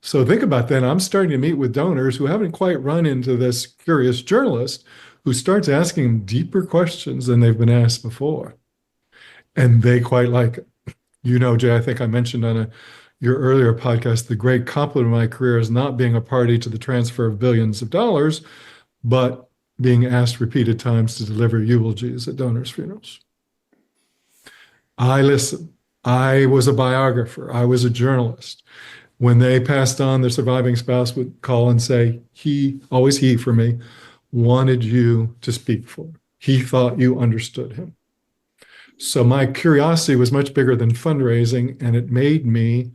So think about that. I'm starting to meet with donors who haven't quite run into this curious journalist who starts asking deeper questions than they've been asked before. And they quite like it. Jay, I think I mentioned on your earlier podcast, the great compliment of my career is not being a party to the transfer of billions of dollars, but being asked repeated times to deliver eulogies at donors' funerals. I listened. I was a biographer. I was a journalist. When they passed on, their surviving spouse would call and say, always he for me, wanted you to speak for. He thought you understood him. So my curiosity was much bigger than fundraising, and it made me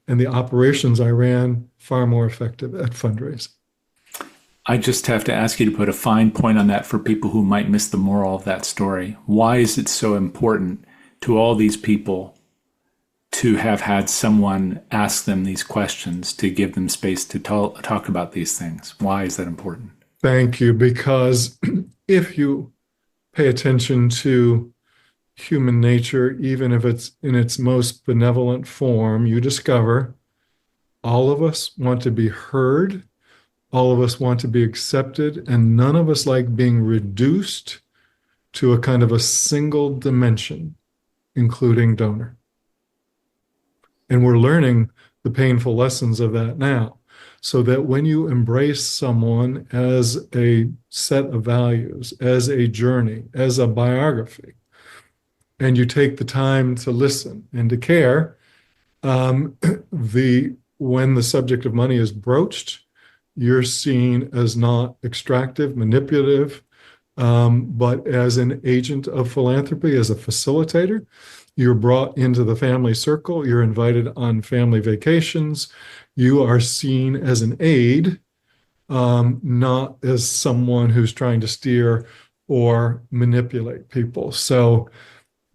and the operations I ran far more effective at fundraising. I just have to ask you to put a fine point on that for people who might miss the moral of that story. Why is it so important to all these people to have had someone ask them these questions, to give them space to talk about these things? Why is that important? Thank you. Because if you pay attention to human nature, even if it's in its most benevolent form, you discover all of us want to be heard, all of us want to be accepted, and none of us like being reduced to a kind of a single dimension, including donor. And we're learning the painful lessons of that now, so that when you embrace someone as a set of values, as a journey, as a biography, and you take the time to listen and to care, when the subject of money is broached, you're seen as not extractive, manipulative, but as an agent of philanthropy, as a facilitator. You're brought into the family circle. You're invited on family vacations. You are seen as an aide, not as someone who's trying to steer or manipulate people. So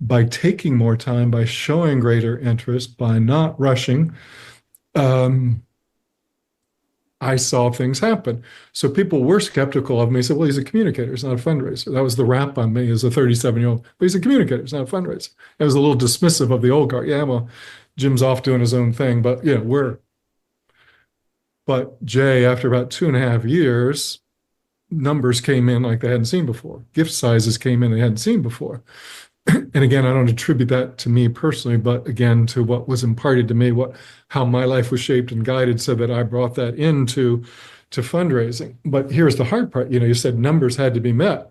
by taking more time, by showing greater interest, by not rushing, I saw things happen. So people were skeptical of me. Said, well, he's a communicator, he's not a fundraiser. That was the rap on me as a 37-year-old. But he's a communicator, he's not a fundraiser. I was a little dismissive of the old guard. Yeah, well, Jim's off doing his own thing. But But Jay, after about 2.5 years, numbers came in like they hadn't seen before. Gift sizes came in they hadn't seen before. And again, I don't attribute that to me personally, but again, to what was imparted to me, how my life was shaped and guided, so that I brought that into fundraising. But here's the hard part. You said numbers had to be met.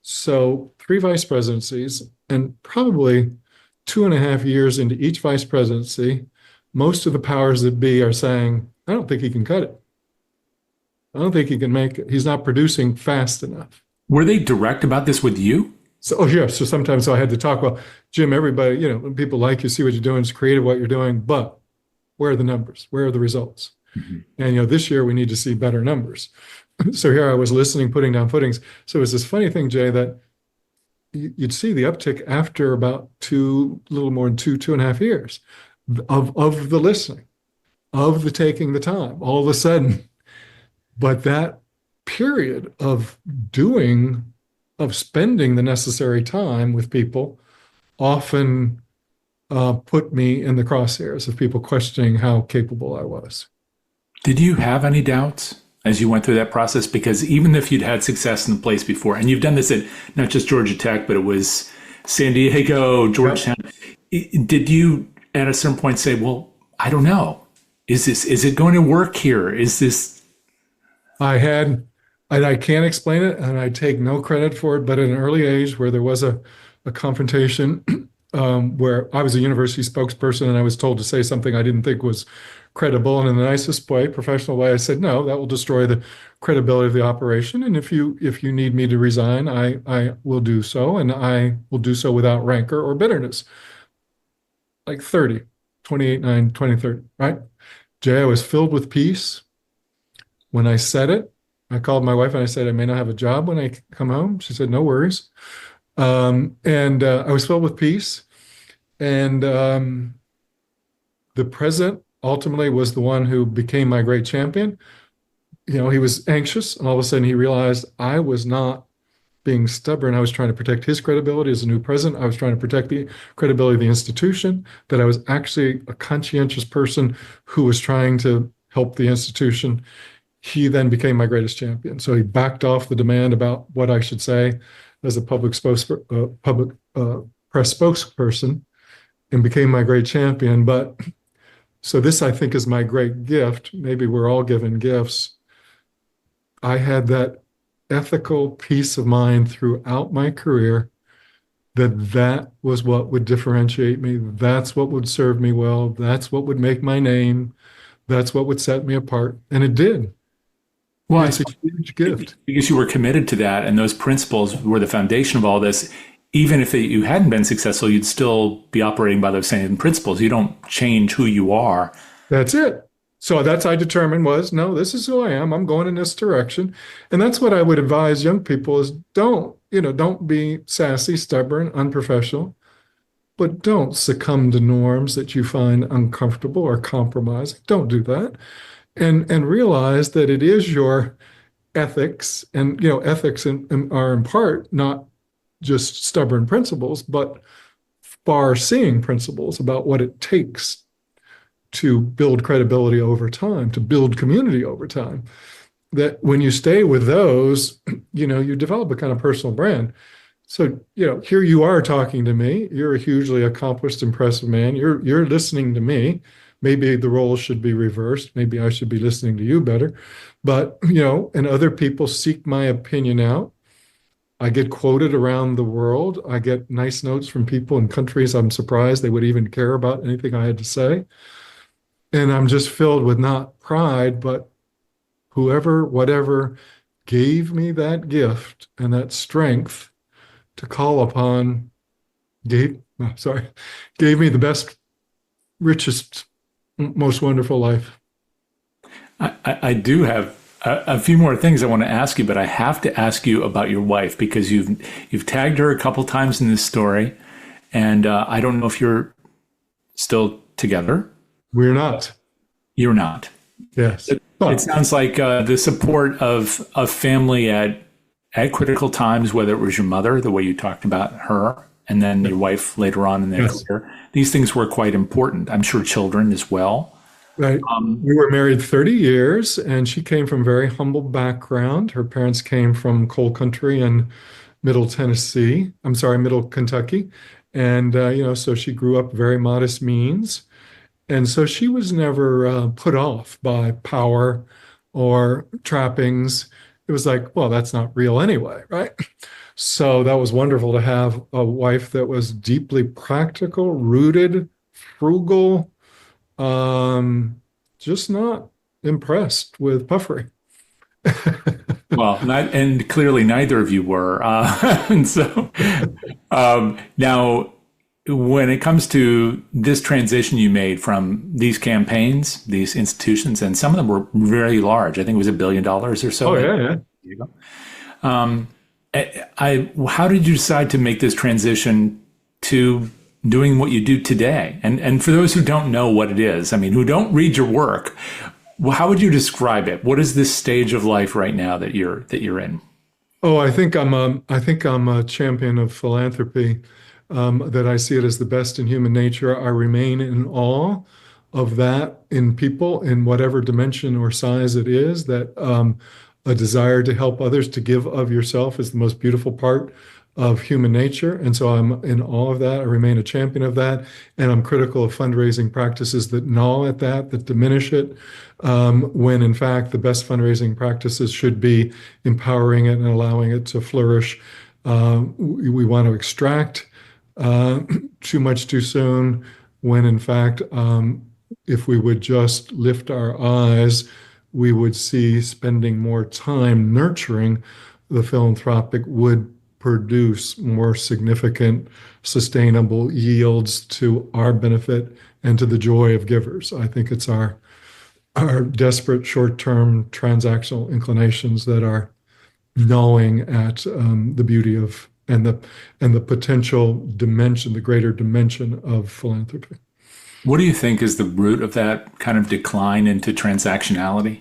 So 3 vice presidencies, and probably 2.5 years into each vice presidency, most of the powers that be are saying, I don't think he can cut it. I don't think he can make it. He's not producing fast enough. Were they direct about this with you? So, oh yeah, so sometimes I had to talk, well, Jim, everybody, people like you, see what you're doing, it's creative what you're doing, but where are the numbers? Where are the results? Mhm. And, this year we need to see better numbers. So here I was listening, putting down footings. So it was this funny thing, Jay, that you'd see the uptick after about little more than 2.5 years of the listening, of the taking the time, all of a sudden. But that period of spending the necessary time with people often put me in the crosshairs of people questioning how capable I was. Did you have any doubts as you went through that process? Because even if you'd had success in the place before, and you've done this at not just Georgia Tech, but it was San Diego, Georgetown, did you at a certain point say, well, I don't know. Is it going to work here? Is this? I had, and I can't explain it, and I take no credit for it, but at an early age where there was a confrontation where I was a university spokesperson and I was told to say something I didn't think was credible, and in the nicest way, professional way, I said, no, that will destroy the credibility of the operation. And if you need me to resign, I will do so, and I will do so without rancor or bitterness. Like 30, 28, 9, 20, 30, right? Jay, I was filled with peace. When I said it, I called my wife and I said, I may not have a job when I come home. She said, no worries. And I was filled with peace. And the president ultimately was the one who became my great champion. He was anxious, and all of a sudden he realized I was not being stubborn. I was trying to protect his credibility as a new president. I was trying to protect the credibility of the institution, that I was actually a conscientious person who was trying to help the institution. He then became my greatest champion. So he backed off the demand about what I should say as a public press spokesperson and became my great champion. But so this, I think, is my great gift. Maybe we're all given gifts. I had that ethical peace of mind throughout my career that was what would differentiate me. That's what would serve me well. That's what would make my name. That's what would set me apart. And it did. Well, It's a huge gift. because you were committed to that, and those principles were the foundation of all this. Even if you hadn't been successful, you'd still be operating by those same principles. You don't change who you are. That's it. So I determined was, no, this is who I am. I'm going in this direction. And that's what I would advise young people is don't be sassy, stubborn, unprofessional, but don't succumb to norms that you find uncomfortable or compromising. Don't do that. And realize that it is your ethics, and ethics are in part not just stubborn principles, but far-seeing principles about what it takes to build credibility over time, to build community over time. That when you stay with those, you develop a kind of personal brand. So, here you are talking to me. You're a hugely accomplished, impressive man. You're listening to me. Maybe the roles should be reversed. Maybe I should be listening to you better. But, and other people seek my opinion out. I get quoted around the world. I get nice notes from people in countries I'm surprised they would even care about anything I had to say. And I'm just filled with not pride, but whoever, whatever gave me that gift and that strength to call upon, gave me the best, richest, most wonderful life. I do have a few more things I want to ask you, but I have to ask you about your wife because you've tagged her a couple times in this story, and I don't know if you're still together. We're not. You're not. Yes. It sounds like the support of family at critical times, whether it was your mother, the way you talked about her, and then your wife later on in their career. These things were quite important. I'm sure children as well. Right. We were married 30 years, and she came from a very humble background. Her parents came from coal country in Middle Kentucky. And, so she grew up very modest means. And so she was never put off by power or trappings. It was like, well, that's not real anyway, right? So that was wonderful to have a wife that was deeply practical, rooted, frugal, just not impressed with puffery. Well, and clearly neither of you were. And so now, when it comes to this transition you made from these campaigns, these institutions, and some of them were very large. I think it was $1 billion or so. Oh yeah, yeah. How did you decide to make this transition to doing what you do today? And for those who don't know what it is, I mean, who don't read your work, well, how would you describe it? What is this stage of life right now that you're in? Oh, I think I'm a champion of philanthropy. That I see it as the best in human nature. I remain in awe of that in people in whatever dimension or size it is. That a desire to help others, to give of yourself, is the most beautiful part of human nature. And so I'm in awe of that. I remain a champion of that. And I'm critical of fundraising practices that gnaw at that, that diminish it, when in fact the best fundraising practices should be empowering it and allowing it to flourish. We want to extract uh, too much too soon, when in fact, if we would just lift our eyes, we would see spending more time nurturing the philanthropic would produce more significant, sustainable yields to our benefit and to the joy of givers. I think it's our desperate short-term transactional inclinations that are gnawing at the beauty of and the potential dimension, the greater dimension of philanthropy. What do you think is the root of that kind of decline into transactionality?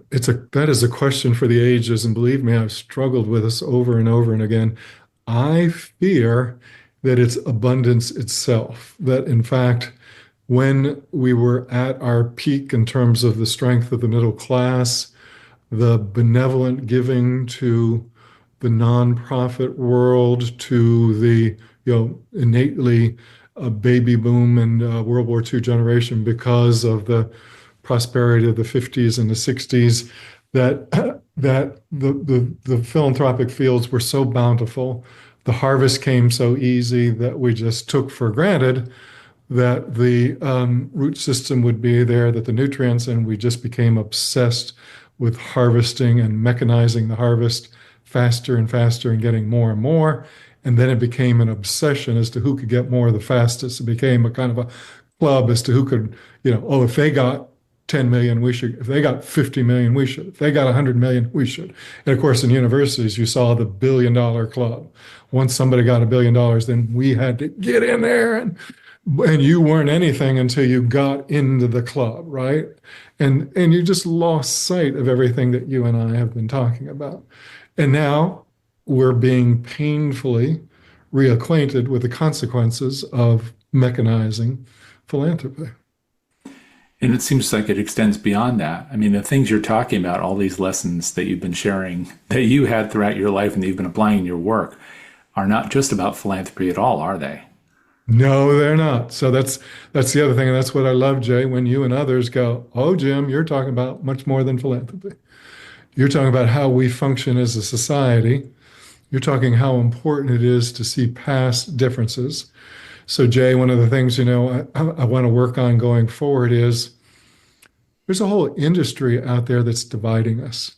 That is a question for the ages, and believe me, I've struggled with this over and over and again. I fear that it's abundance itself, that in fact, when we were at our peak in terms of the strength of the middle class, the benevolent giving to the nonprofit world, to the innately baby boom and World War II generation, because of the prosperity of the 50s and the 60s, that the philanthropic fields were so bountiful, the harvest came so easy, that we just took for granted that the root system would be there, that the nutrients, and we just became obsessed with harvesting and mechanizing the harvest faster and faster and getting more and more. And then it became an obsession as to who could get more the fastest. It became a kind of a club as to who could, oh, if they got 10 million, we should. If they got 50 million, we should. If they got 100 million, we should. And of course, in universities, you saw the $1 billion club. Once somebody got $1 billion, then we had to get in there, and you weren't anything until you got into the club, right? And you just lost sight of everything that you and I have been talking about. And now we're being painfully reacquainted with the consequences of mechanizing philanthropy. And it seems like it extends beyond that. I mean, the things you're talking about, all these lessons that you've been sharing, that you had throughout your life and that you've been applying in your work, are not just about philanthropy at all, are they? No, they're not. So that's the other thing, and that's what I love, Jay, when you and others go, "Oh, Jim, you're talking about much more than philanthropy. You're talking about how we function as a society. You're talking how important it is to see past differences." So, Jay, one of the things I want to work on going forward is there's a whole industry out there that's dividing us.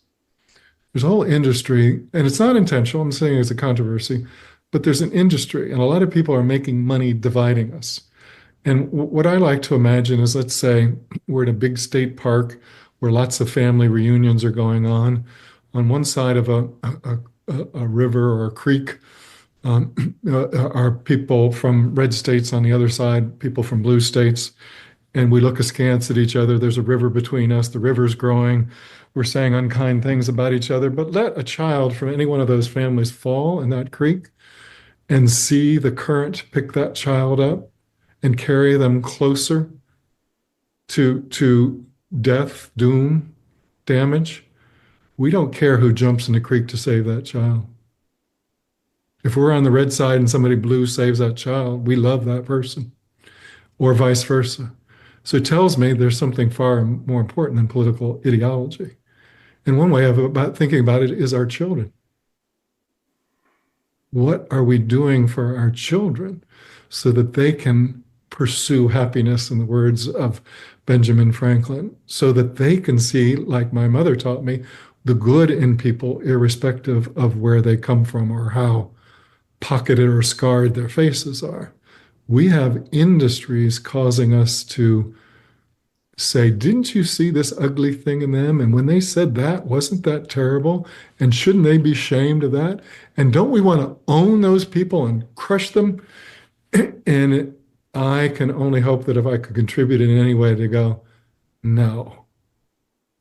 There's a whole industry, and it's not intentional. I'm saying it's a controversy, but there's an industry, and a lot of people are making money dividing us. And what I like to imagine is, let's say we're in a big state park where lots of family reunions are going on. On one side of a river or a creek are people from red states. On the other side, people from blue states. And we look askance at each other. There's a river between us. The river's growing. We're saying unkind things about each other. But let a child from any one of those families fall in that creek and see the current pick that child up and carry them closer to death, doom, damage. We don't care who jumps in the creek to save that child. If we're on the red side and somebody blue saves that child, we love that person, or vice versa. So it tells me there's something far more important than political ideology. And one way of about thinking about it is our children. What are we doing for our children so that they can pursue happiness, in the words of Benjamin Franklin, so that they can see, like my mother taught me, the good in people, irrespective of where they come from or how pocketed or scarred their faces are. We have industries causing us to say, didn't you see this ugly thing in them? And when they said that, wasn't that terrible? And shouldn't they be ashamed of that? And don't we want to own those people and crush them? And I can only hope that if I could contribute in any way to go, no,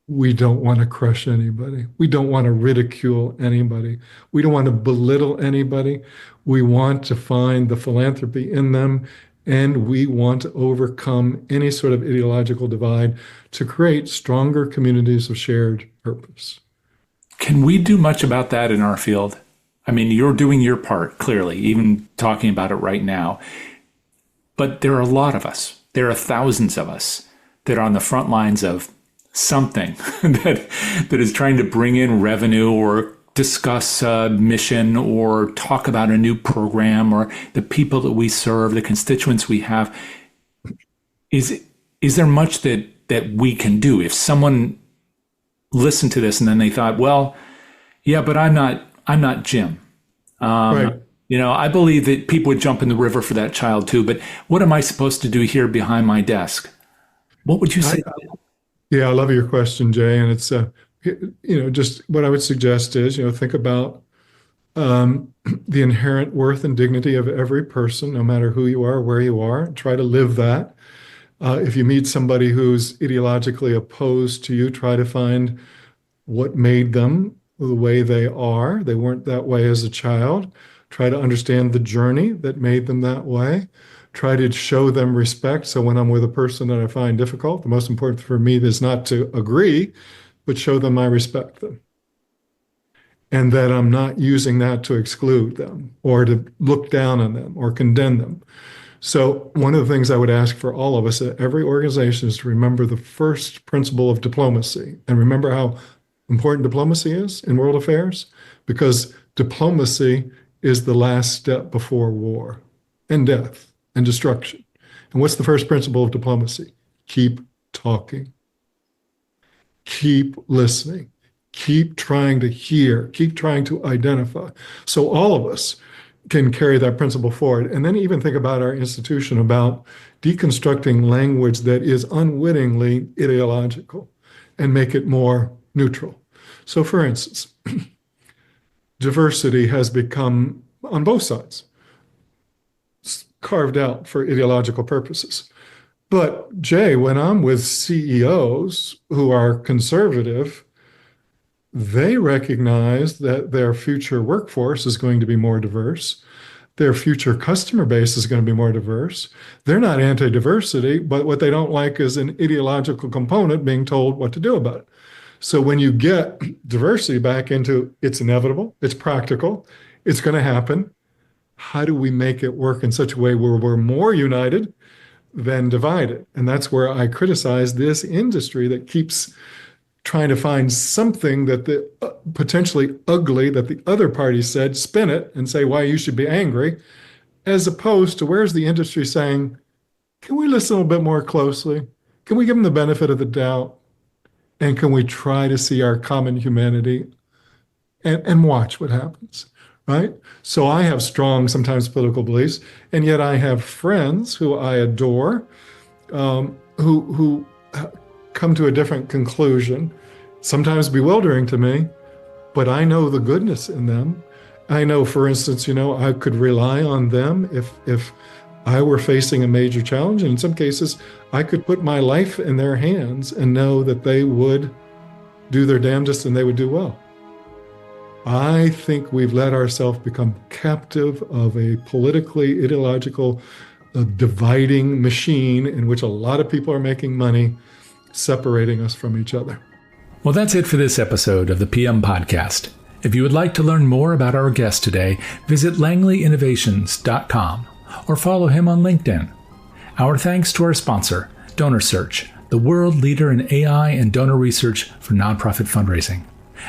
we don't want to crush anybody. We don't want to ridicule anybody. We don't want to belittle anybody. We want to find the philanthropy in them, and we want to overcome any sort of ideological divide to create stronger communities of shared purpose. Can we do much about that in our field? I mean, you're doing your part, clearly, even talking about it right now. But there are a lot of us. There are thousands of us that are on the front lines of something that is trying to bring in revenue or discuss a mission or talk about a new program or the people that we serve, the constituents we have. Is there much that we can do? If someone listened to this and then they thought, well, yeah, but I'm not Jim. Right. I believe that people would jump in the river for that child too, but what am I supposed to do here behind my desk? What would you say? Yeah, I love your question, Jay. And it's, just what I would suggest is, think about the inherent worth and dignity of every person, no matter who you are, where you are. Try to live that. If you meet somebody who's ideologically opposed to you, try to find what made them the way they are. They weren't that way as a child. Try to understand the journey that made them that way. Try to show them respect. So when I'm with a person that I find difficult, the most important for me is not to agree, but show them I respect them. And that I'm not using that to exclude them or to look down on them or condemn them. So one of the things I would ask for all of us at every organization is to remember the first principle of diplomacy. And remember how important diplomacy is in world affairs, because diplomacy is the last step before war and death and destruction. And what's the first principle of diplomacy? Keep talking. Keep listening. Keep trying to hear. Keep trying to identify. So all of us can carry that principle forward. And then even think about our institution, about deconstructing language that is unwittingly ideological and make it more neutral. So for instance, diversity has become, on both sides, carved out for ideological purposes. But Jay, when I'm with CEOs who are conservative, they recognize that their future workforce is going to be more diverse. Their future customer base is going to be more diverse. They're not anti-diversity, but what they don't like is an ideological component being told what to do about it. So when you get diversity back into it's inevitable, it's practical, it's going to happen, how do we make it work in such a way where we're more united than divided? And that's where I criticize this industry that keeps trying to find something that the potentially ugly that the other party said, spin it and say why you should be angry, as opposed to where's the industry saying, can we listen a little bit more closely? Can we give them the benefit of the doubt? And can we try to see our common humanity and watch what happens? Right? So I have strong, sometimes political beliefs, and yet I have friends who I adore, who come to a different conclusion, sometimes bewildering to me, but I know the goodness in them. I know, for instance, I could rely on them if I were facing a major challenge. And in some cases, I could put my life in their hands and know that they would do their damnedest and they would do well. I think we've let ourselves become captive of a politically ideological dividing machine in which a lot of people are making money, separating us from each other. Well, that's it for this episode of the PM Podcast. If you would like to learn more about our guest today, visit langleyinnovations.com or follow him on LinkedIn. Our thanks to our sponsor, DonorSearch, the world leader in AI and donor research for nonprofit fundraising.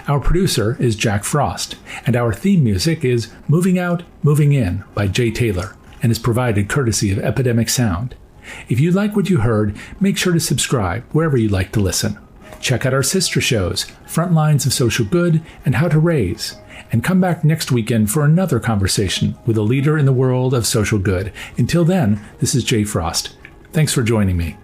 Our producer is Jack Frost, and our theme music is Moving Out, Moving In by Jay Taylor, and is provided courtesy of Epidemic Sound. If you like what you heard, make sure to subscribe wherever you like to listen. Check out our sister shows, Front Lines of Social Good and How to Raise. And come back next weekend for another conversation with a leader in the world of social good. Until then, this is Jay Frost. Thanks for joining me.